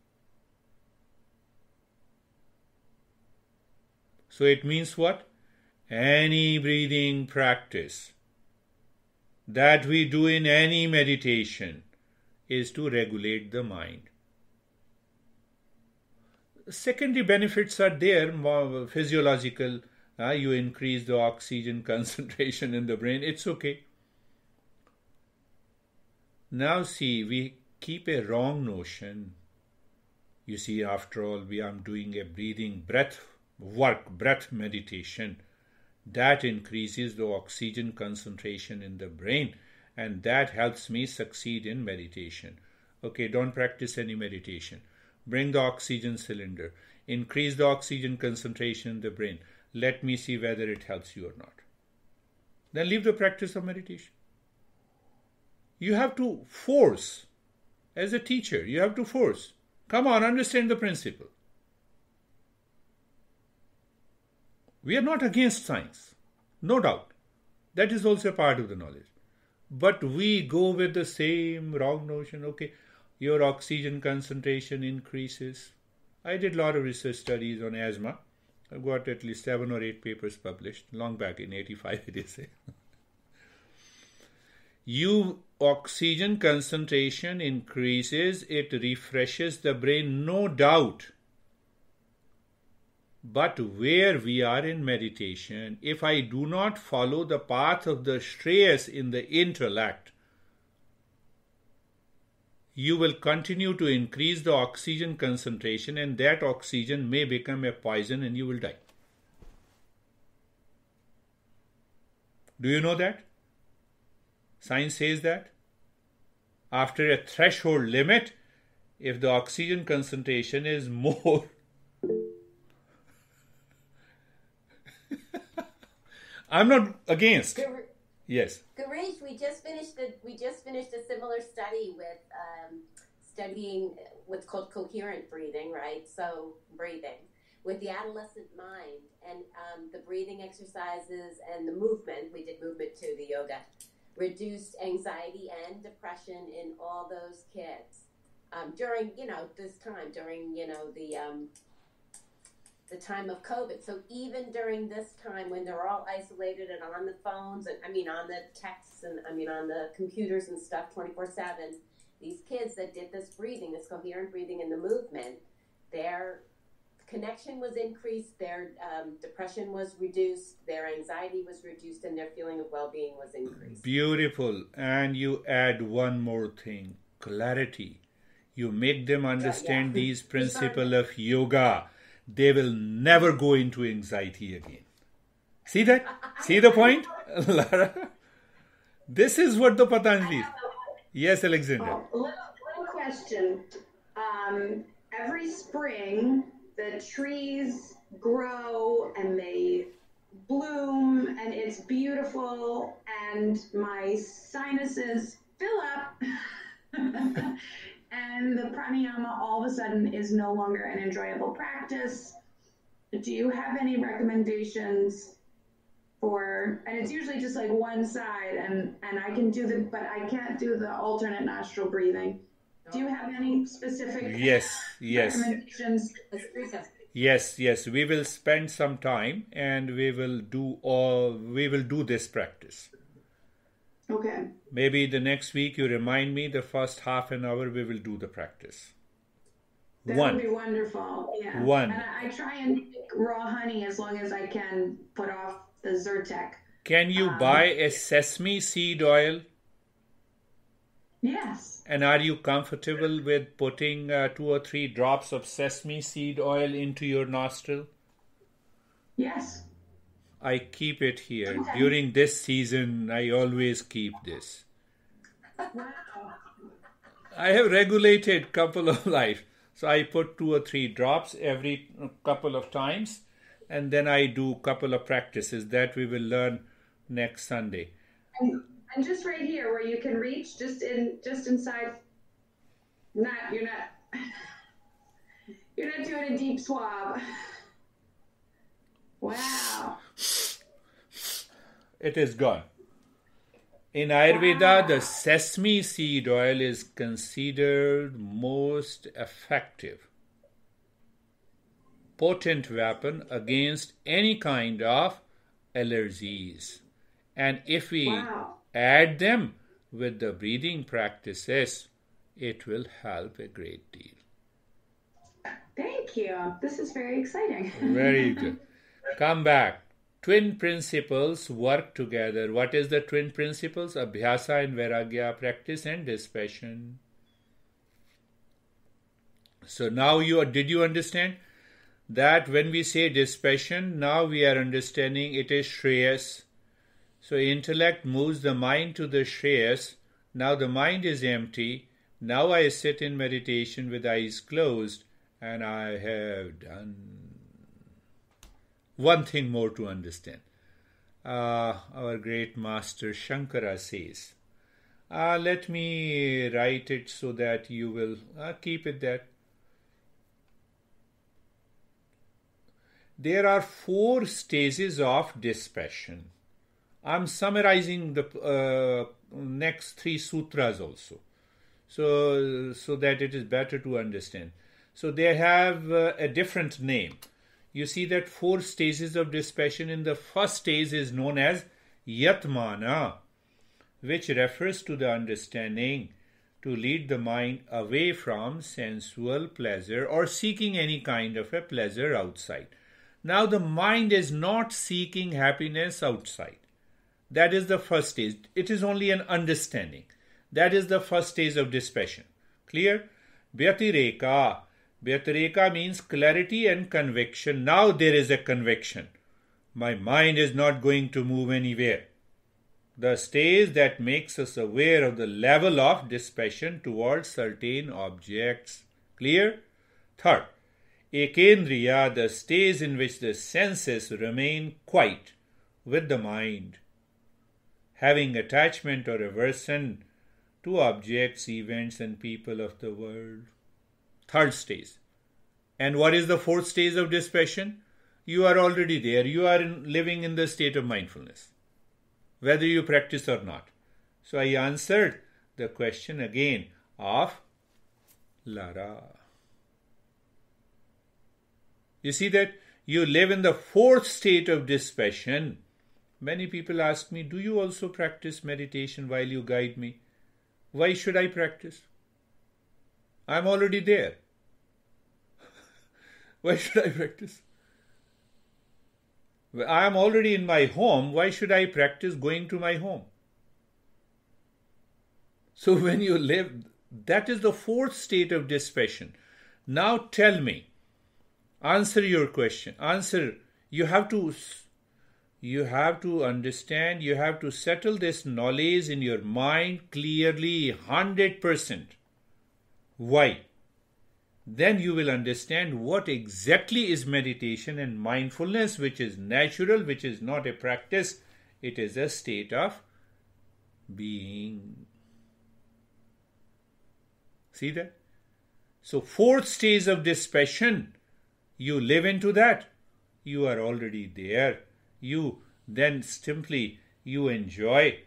So it means what? Any breathing practice that we do in any meditation is to regulate the mind. Secondary benefits are there, more physiological. You increase the oxygen concentration in the brain. It's okay. Now see, we keep a wrong notion. You see, after all, I'm doing a breathing breath work, breath meditation. That increases the oxygen concentration in the brain, and that helps me succeed in meditation. Okay, don't practice any meditation. Bring the oxygen cylinder. Increase the oxygen concentration in the brain. Let me see whether it helps you or not. Then leave the practice of meditation. You have to force. As a teacher, you have to force. Come on, understand the principle. We are not against science. No doubt. That is also a part of the knowledge. But we go with the same wrong notion. Okay, your oxygen concentration increases. I did a lot of research studies on asthma. I've got at least 7 or 8 papers published. Long back in 85 it is. You oxygen concentration increases, it refreshes the brain, no doubt. But where we are in meditation, if I do not follow the path of the Shreyas in the intellect, you will continue to increase the oxygen concentration, and that oxygen may become a poison and you will die. Do you know that? Science says that after a threshold limit, if the oxygen concentration is more, I'm not against. Yes. Girish, we just finished a similar study with studying what's called coherent breathing, right? So breathing with the adolescent mind, and the breathing exercises and the movement. We did movement too, the yoga. Reduced anxiety and depression in all those kids during, this time, during, the time of COVID. So even during this time when they're all isolated and on the phones, and on the texts and on the computers and stuff 24/7, these kids that did this breathing, this coherent breathing and the movement, their connection was increased, their depression was reduced, their anxiety was reduced, and their feeling of well-being was increased. Beautiful. And you add one more thing, clarity. You make them understand these principles of yoga. They will never go into anxiety again. See that? See the point, Lara? This is what the Patanjali is. Yes, Alexander. Little question. Every spring, the trees grow and they bloom and it's beautiful and my sinuses fill up and the pranayama all of a sudden is no longer an enjoyable practice. Do you have any recommendations for, and it's usually just like one side and I can do but I can't do the alternate nostril breathing. Do you have any specific recommendations? Yes. We will spend some time and we will do this practice. Okay. Maybe the next week you remind me, the first half an hour we will do the practice. That would be wonderful. Yeah. One. And I try and make raw honey as long as I can put off the Zyrtec. Can you buy a sesame seed oil? Yes. And are you comfortable with putting 2 or 3 drops of sesame seed oil into your nostril? Yes. I keep it here. Okay. During this season, I always keep this. Wow. I have regulated couple of life. So I put 2 or 3 drops every couple of times, and then I do couple of practices that we will learn next Sunday. And just right here where you can reach, just inside. You're not doing a deep swab. Wow. It is gone. In Ayurveda, the sesame seed oil is considered most effective, potent weapon against any kind of allergies. And if we add them with the breathing practices, it will help a great deal. Thank you. This is very exciting. Very good. Come back. Twin principles work together. What is the twin principles? Abhyasa and Vairagya, practice and dispassion. So now did you understand that when we say dispassion, now we are understanding it is Shreyas. So intellect moves the mind to the Shreyas. Now the mind is empty. Now I sit in meditation with eyes closed, and I have done one thing more to understand. Our great master Shankara says, let me write it so that you will keep it there. There are 4 stages of dispassion. I'm summarizing the next 3 sutras also, so that it is better to understand. So they have a different name. You see that 4 stages of dispassion. In the first stage is known as Yatmana, which refers to the understanding to lead the mind away from sensual pleasure or seeking any kind of a pleasure outside. Now the mind is not seeking happiness outside. That is the first stage. It is only an understanding. That is the first stage of dispassion. Clear? Vyatireka. Vyatireka means clarity and conviction. Now there is a conviction. My mind is not going to move anywhere. The stage that makes us aware of the level of dispassion towards certain objects. Clear? Third, ekendriya, the stage in which the senses remain quiet with the mind, having attachment or aversion to objects, events, and people of the world. Third stage. And what is the fourth stage of dispassion? You are already there. You are living in the state of mindfulness, whether you practice or not. So I answered the question again of Lara. You see that you live in the fourth state of dispassion. Many people ask me, do you also practice meditation while you guide me? Why should I practice? I'm already there. Why should I practice? I am already in my home. Why should I practice going to my home? So when you live, that is the fourth state of dispassion. Now tell me, answer your question. Answer. You have to understand, you have to settle this knowledge in your mind clearly, 100%. Why? Then you will understand what exactly is meditation and mindfulness, which is natural, which is not a practice. It is a state of being. See that? So fourth stage of dispassion, you live into that. You are already there. You then simply, you enjoy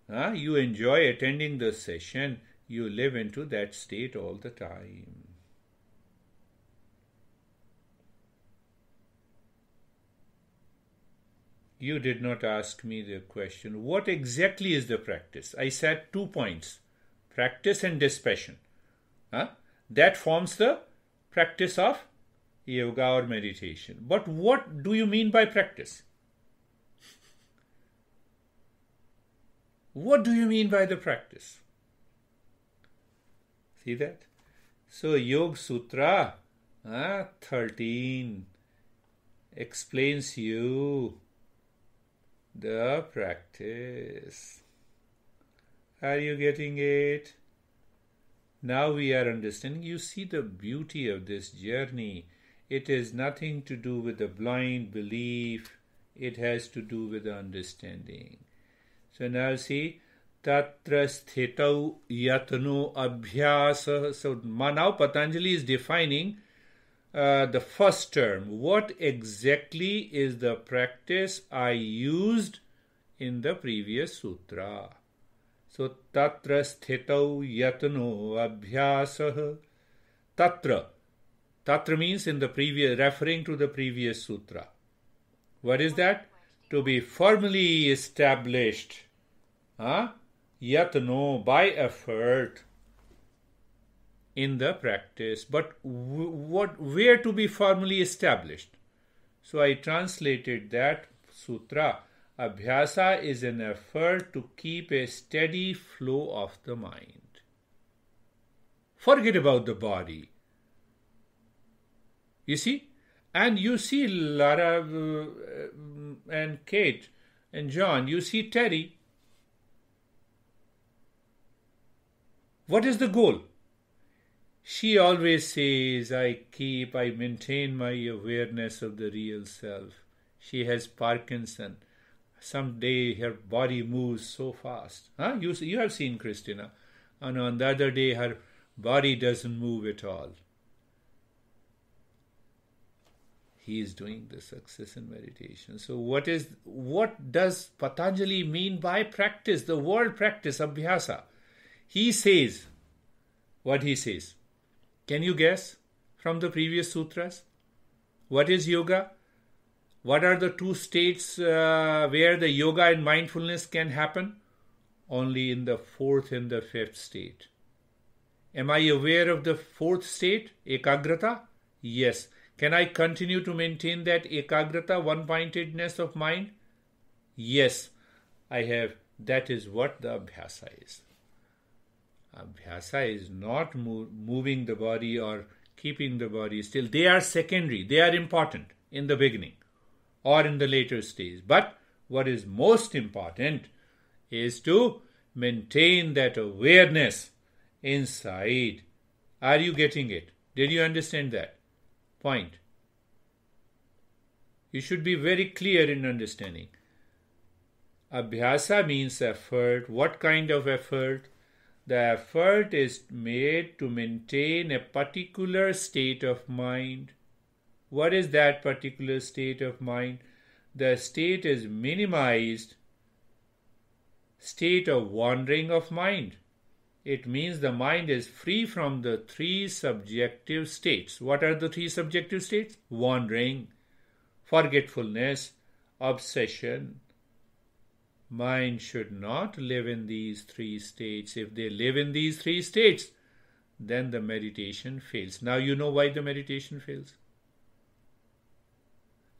attending the session. You live into that state all the time. You did not ask me the question, what exactly is the practice? I said 2 points, practice and dispassion. That forms the practice of yoga or meditation. But what do you mean by practice? What do you mean by the practice? See that? So Yoga Sutra 13 explains you the practice. Are you getting it? Now we are understanding. You see the beauty of this journey. It has nothing to do with the blind belief. It has to do with the understanding. So now see, Tatra sthitau yatno abhyasa. So now Patanjali is defining the first term. What exactly is the practice I used in the previous sutra? So Tatra sthitau yatno abhyasa. Tatra. Tatra means in the previous, referring to the previous sutra. What is that? To be firmly established. Yatno, by effort in the practice. But where to be firmly established? So I translated that sutra. Abhyasa is an effort to keep a steady flow of the mind. Forget about the body. You see? And you see Lara and Kate and John. You see Terry. What is the goal? She always says, I maintain my awareness of the real self. She has Parkinson. Someday her body moves so fast. You have seen Christina. And on the other day her body doesn't move at all. He is doing the success in meditation. So what does Patanjali mean by practice? The word practice, abhyasa. He says, what he says. Can you guess from the previous sutras? What is yoga? What are the two states where the yoga and mindfulness can happen? Only in the fourth and the fifth state. Am I aware of the fourth state, ekagrata? Yes. Can I continue to maintain that ekagrata, one-pointedness of mind? Yes, I have. That is what the abhyasa is. Abhyasa is not moving the body or keeping the body still. They are secondary. They are important in the beginning or in the later stage. But what is most important is to maintain that awareness inside. Are you getting it? Did you understand that point? You should be very clear in understanding. Abhyasa means effort. What kind of effort? The effort is made to maintain a particular state of mind. What is that particular state of mind? The state is minimized state of wandering of mind. It means the mind is free from the three subjective states. What are the three subjective states? Wandering, forgetfulness, obsession. Mind should not live in these three states. If they live in these three states, then the meditation fails. Now you know why the meditation fails.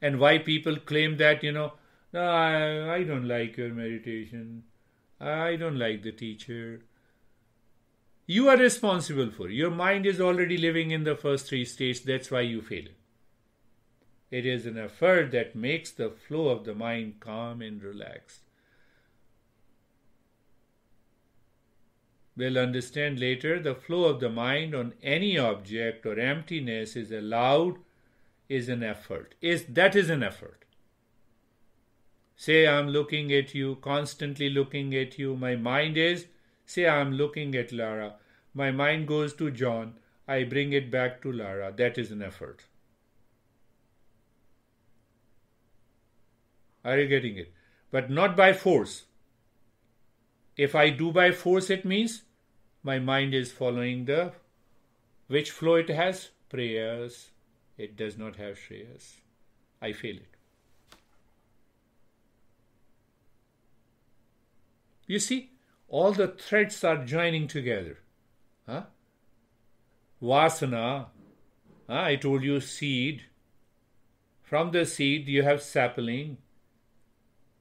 And why people claim that, no, I don't like your meditation. I don't like the teacher. You are responsible for it. Your mind is already living in the first three states. That's why you fail. It is an effort that makes the flow of the mind calm and relaxed. We'll understand later the flow of the mind on any object or emptiness is allowed is an effort. That is an effort. Say I'm looking at you, constantly looking at you. My mind is, say I'm looking at Lara. My mind goes to John. I bring it back to Lara. That is an effort. Are you getting it? But not by force. If I do by force, it means my mind is following which flow it has? Prayers. It does not have Shreyas. I fail it. You see, all the threads are joining together. Vasana. I told you seed. From the seed you have sapling.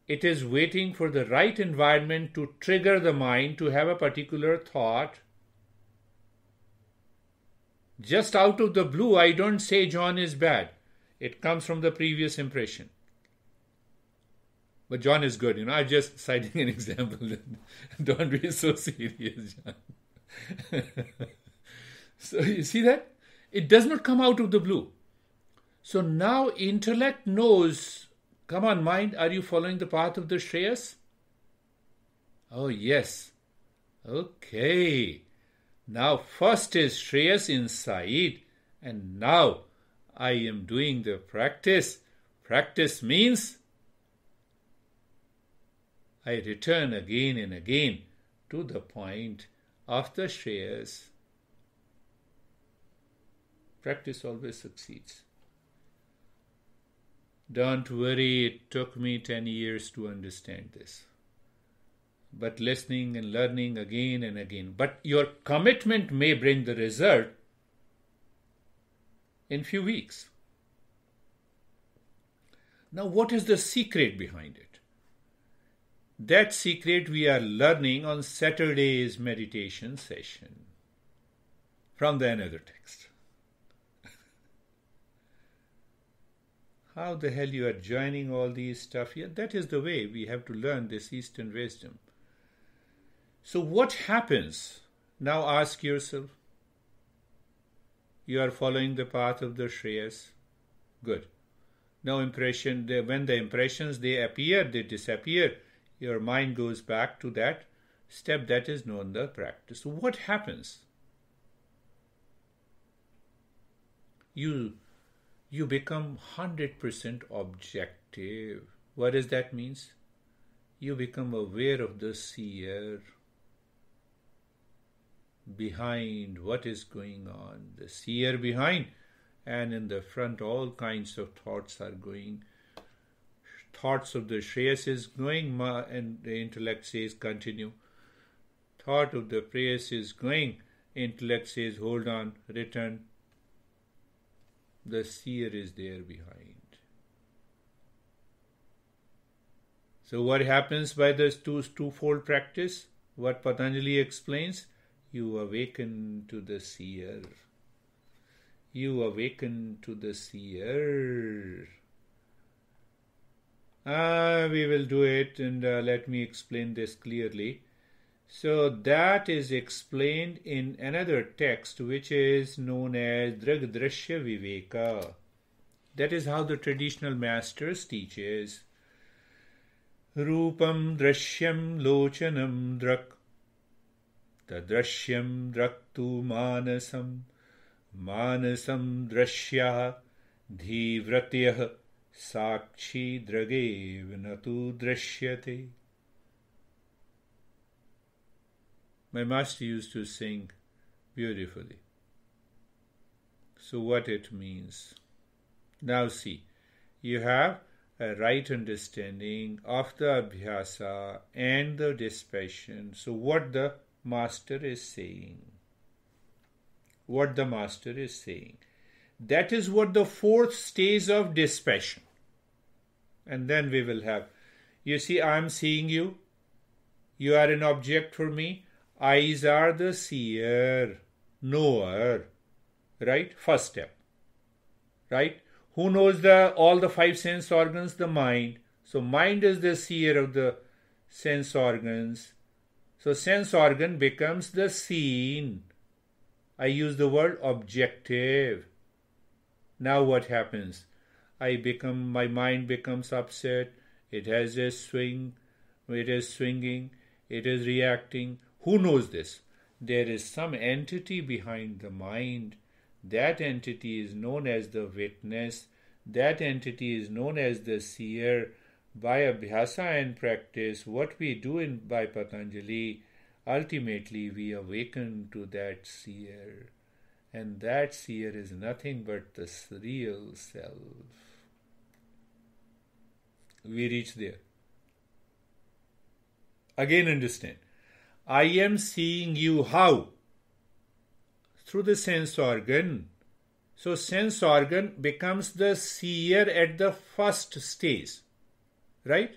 It is waiting for the right environment to trigger the mind to have a particular thought. Just out of the blue, I don't say John is bad. It comes from the previous impression. But John is good. I'm just citing an example. Don't be so serious, John. So you see that? It does not come out of the blue. So now intellect knows, come on mind, are you following the path of the Shreyas? Oh yes. Okay. Now first is Shreyas inside, and now I am doing the practice. Practice means I return again and again to the point of the Shreyas. Practice always succeeds. Don't worry, it took me 10 years to understand this. But listening and learning again and again. But your commitment may bring the result in few weeks. Now, what is the secret behind it? That secret we are learning on Saturday's meditation session from the another text. How the hell you are joining all these stuff? Yeah, that is the way we have to learn this Eastern wisdom. So what happens? Now ask yourself. You are following the path of the Shreyas. Good. Now when the impressions, they appear, they disappear. Your mind goes back to that step that is known the practice. So what happens? You become 100% objective. What does that mean? You become aware of the seer behind what is going on. The seer behind, and in the front all kinds of thoughts are going. Thoughts of the Shreyas is going, and the intellect says continue. Thought of the Preyas is going, intellect says hold on, return. The seer is there behind. So what happens by this twofold practice? What Patanjali explains, you awaken to the seer. You awaken to the seer. We will do it, and let me explain this clearly. So that is explained in another text which is known as Drag-Drashya Viveka. That is how the traditional masters teaches. Rupam Drashyam Lochanam Drak Tadrashyam Draktu Manasam Manasam Drashya Dhivratyah Sakshi Dragev Natu Drashyate. My master used to sing beautifully. So what it means? Now see, you have a right understanding of the Bhasa and the dispassion. So what the master is saying? What the master is saying? That is what the fourth stage of dispassion. And then we will have, you see, I am seeing you. You are an object for me. Eyes are the seer, knower, right? First step, right? Who knows all the five sense organs? The mind. So mind is the seer of the sense organs. So sense organ becomes the seen. I use the word objective. Now what happens? My mind becomes upset. It has a swing. It is swinging. It is reacting. Who knows this? There is some entity behind the mind. That entity is known as the witness. That entity is known as the seer. By Bhasa and practice, what we do by Patanjali, ultimately we awaken to that seer. And that seer is nothing but the real self. We reach there. Again understand. I am seeing you how? Through the sense organ. So sense organ becomes the seer at the first stage. Right?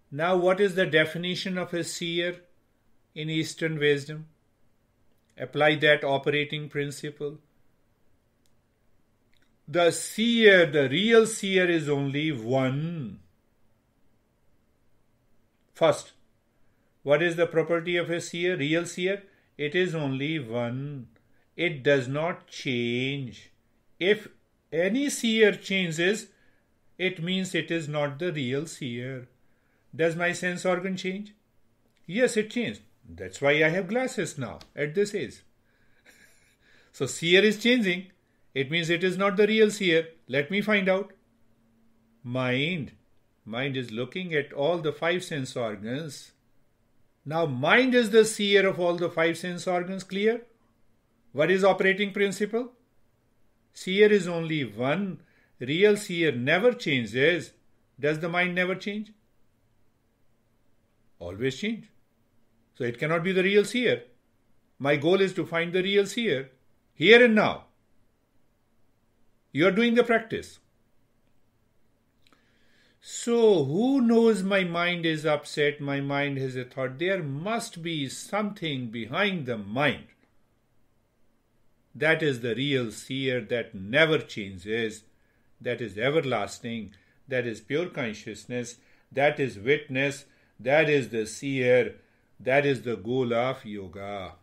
Now what is the definition of a seer in Eastern wisdom? Apply that operating principle. The seer, the real seer is only one. First, what is the property of a seer, real seer? It is only one. it does not change. If any seer changes, it means it is not the real seer. Does my sense organ change? Yes, it changed. That's why I have glasses now at this age. So seer is changing. It means it is not the real seer. Let me find out. Mind is looking at all the 5 sense organs. Now mind is the seer of all the 5 sense organs. Clear? What is operating principle? Seer is only one. Real seer never changes. Does the mind never change? Always change. So it cannot be the real seer. My goal is to find the real seer. Here and now. You are doing the practice. So, who knows my mind is upset, my mind has a thought? There must be something behind the mind. That is the real seer that never changes, that is everlasting, that is pure consciousness, that is witness, that is the seer, that is the goal of yoga.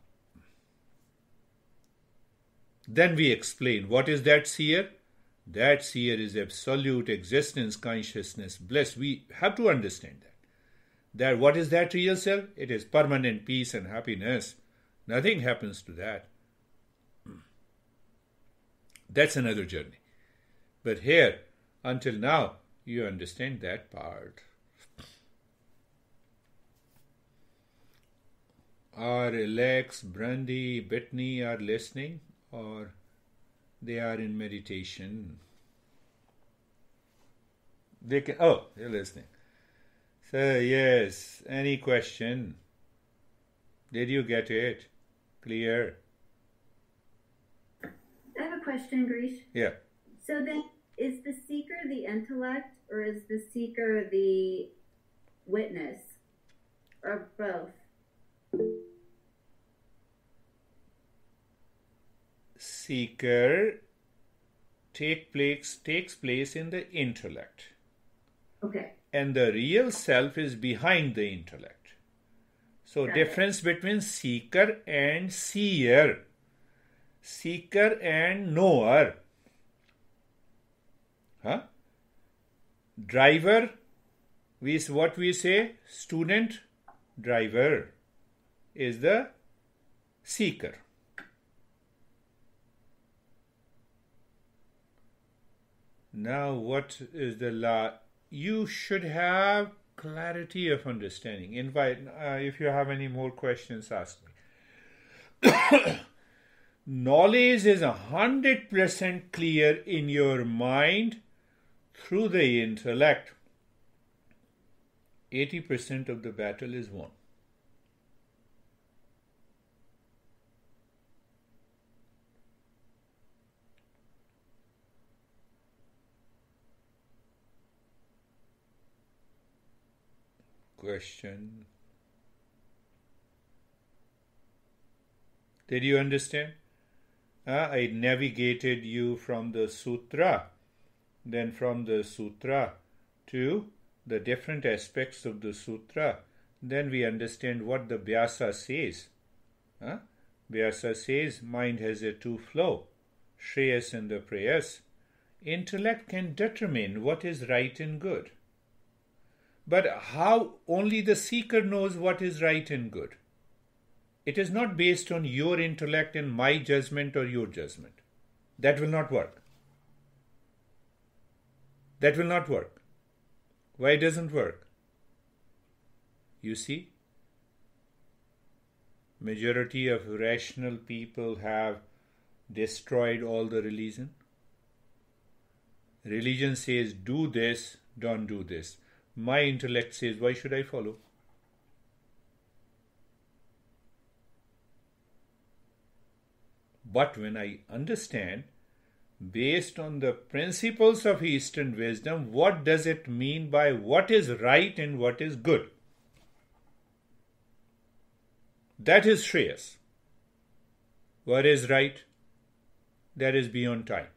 Then we explain what is that seer? That seer is absolute existence, consciousness, bliss. We have to understand that. That what is that real self? It is permanent peace and happiness. Nothing happens to that. That's another journey. But here, until now, you understand that part. Are Alex, Brandy, Brittany are listening, or they are in meditation? They can. Oh, they're listening. So yes, any question? Did you get it? Clear? I have a question, Girish. Yeah. So then, is the seeker the intellect, or is the seeker the witness, or both? Seeker takes place in the intellect. Okay. And the real self is behind the intellect. So difference between seeker and seer. Seeker and knower. Driver, what we say, student, driver is the seeker. Now what is the law? You should have clarity of understanding. If you have any more questions, ask me. Knowledge is 100% clear in your mind through the intellect. 80% of the battle is won. Question. Did you understand? I navigated you from the sutra, then from the sutra to the different aspects of the sutra. Then we understand what the Bhasa says. Bhasa says mind has a two flow, Shreyas and the Preyas. Intellect can determine what is right and good. But how only the seeker knows what is right and good? It is not based on your intellect and my judgment or your judgment. That will not work. That will not work. Why it doesn't work? You see, majority of rational people have destroyed all the religion. Religion says, do this, don't do this. My intellect says, why should I follow? But when I understand, based on the principles of Eastern wisdom, what does it mean by what is right and what is good? That is Shreyas. What is right? That is beyond time,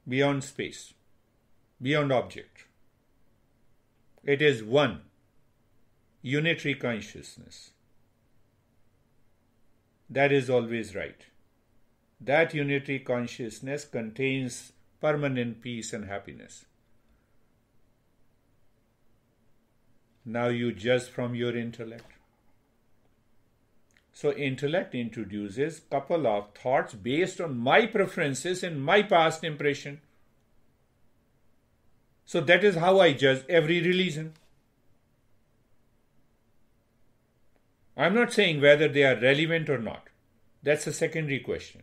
beyond space, beyond object. It is one, unitary consciousness. that is always right. That unitary consciousness contains permanent peace and happiness. Now you judge from your intellect. So intellect introduces couple of thoughts based on my preferences and my past impression. So that is how I judge every religion. I'm not saying whether they are relevant or not. That's a secondary question.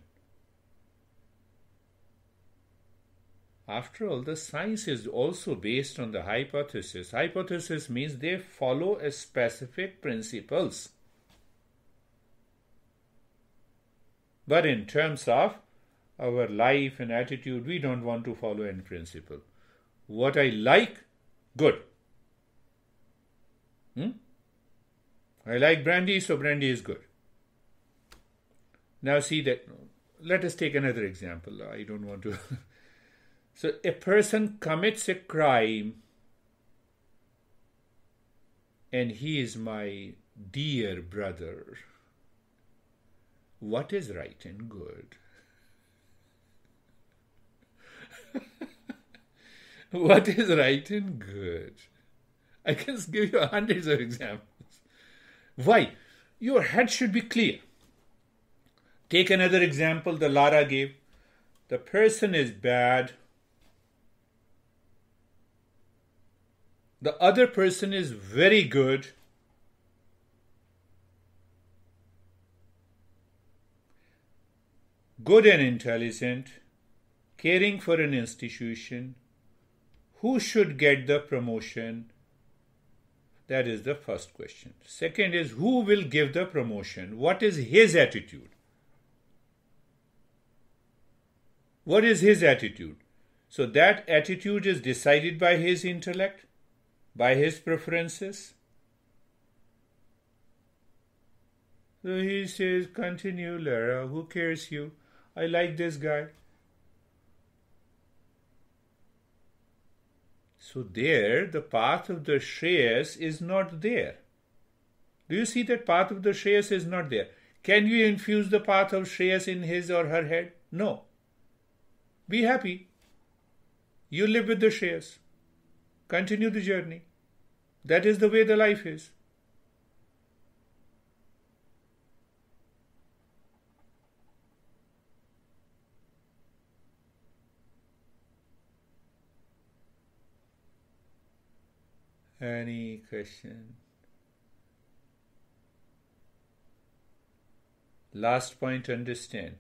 After all, the science is also based on the hypothesis. Hypothesis means they follow a specific principles. But in terms of our life and attitude, we don't want to follow any principle. What I like, good. I like brandy, so brandy is good. Now see that, let us take another example. I don't want to... So a person commits a crime and he is my dear brother. What is right and good? What is right and good? I can give you hundreds of examples. Why? Your head should be clear. Take another example the Lara gave. The person is bad. The other person is very good. Good and intelligent, caring for an institution. Who should get the promotion? That is the first question. Second is, who will give the promotion? What is his attitude? What is his attitude? So that attitude is decided by his intellect, by his preferences. So he says, continue, Lara, who cares you? I like this guy. So there, the path of the Shreyas is not there. Do you see that path of the Shreyas is not there? Can you infuse the path of Shreyas in his or her head? No. Be happy. You live with the Shreyas. Continue the journey. That is the way the life is. Any question? Last point, understand.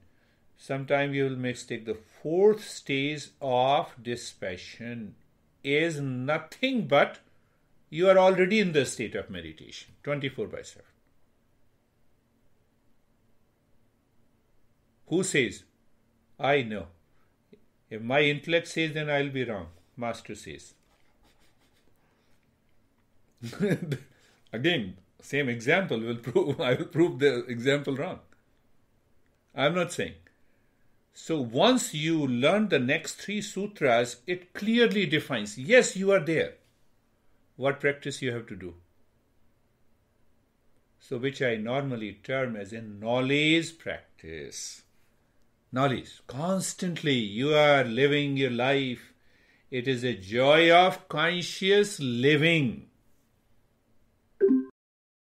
Sometimes you will mistake the fourth stage of dispassion is nothing but you are already in the state of meditation, 24/7. Who says? I know. If my intellect says, then I will be wrong. Master says. Again, same example will prove, I will prove the example wrong. I am not saying. So once you learn the next 3 sutras, it clearly defines, yes, you are there. What practice you have to do. So which I normally term as a knowledge practice. Knowledge. Constantly you are living your life. It is a joy of conscious living.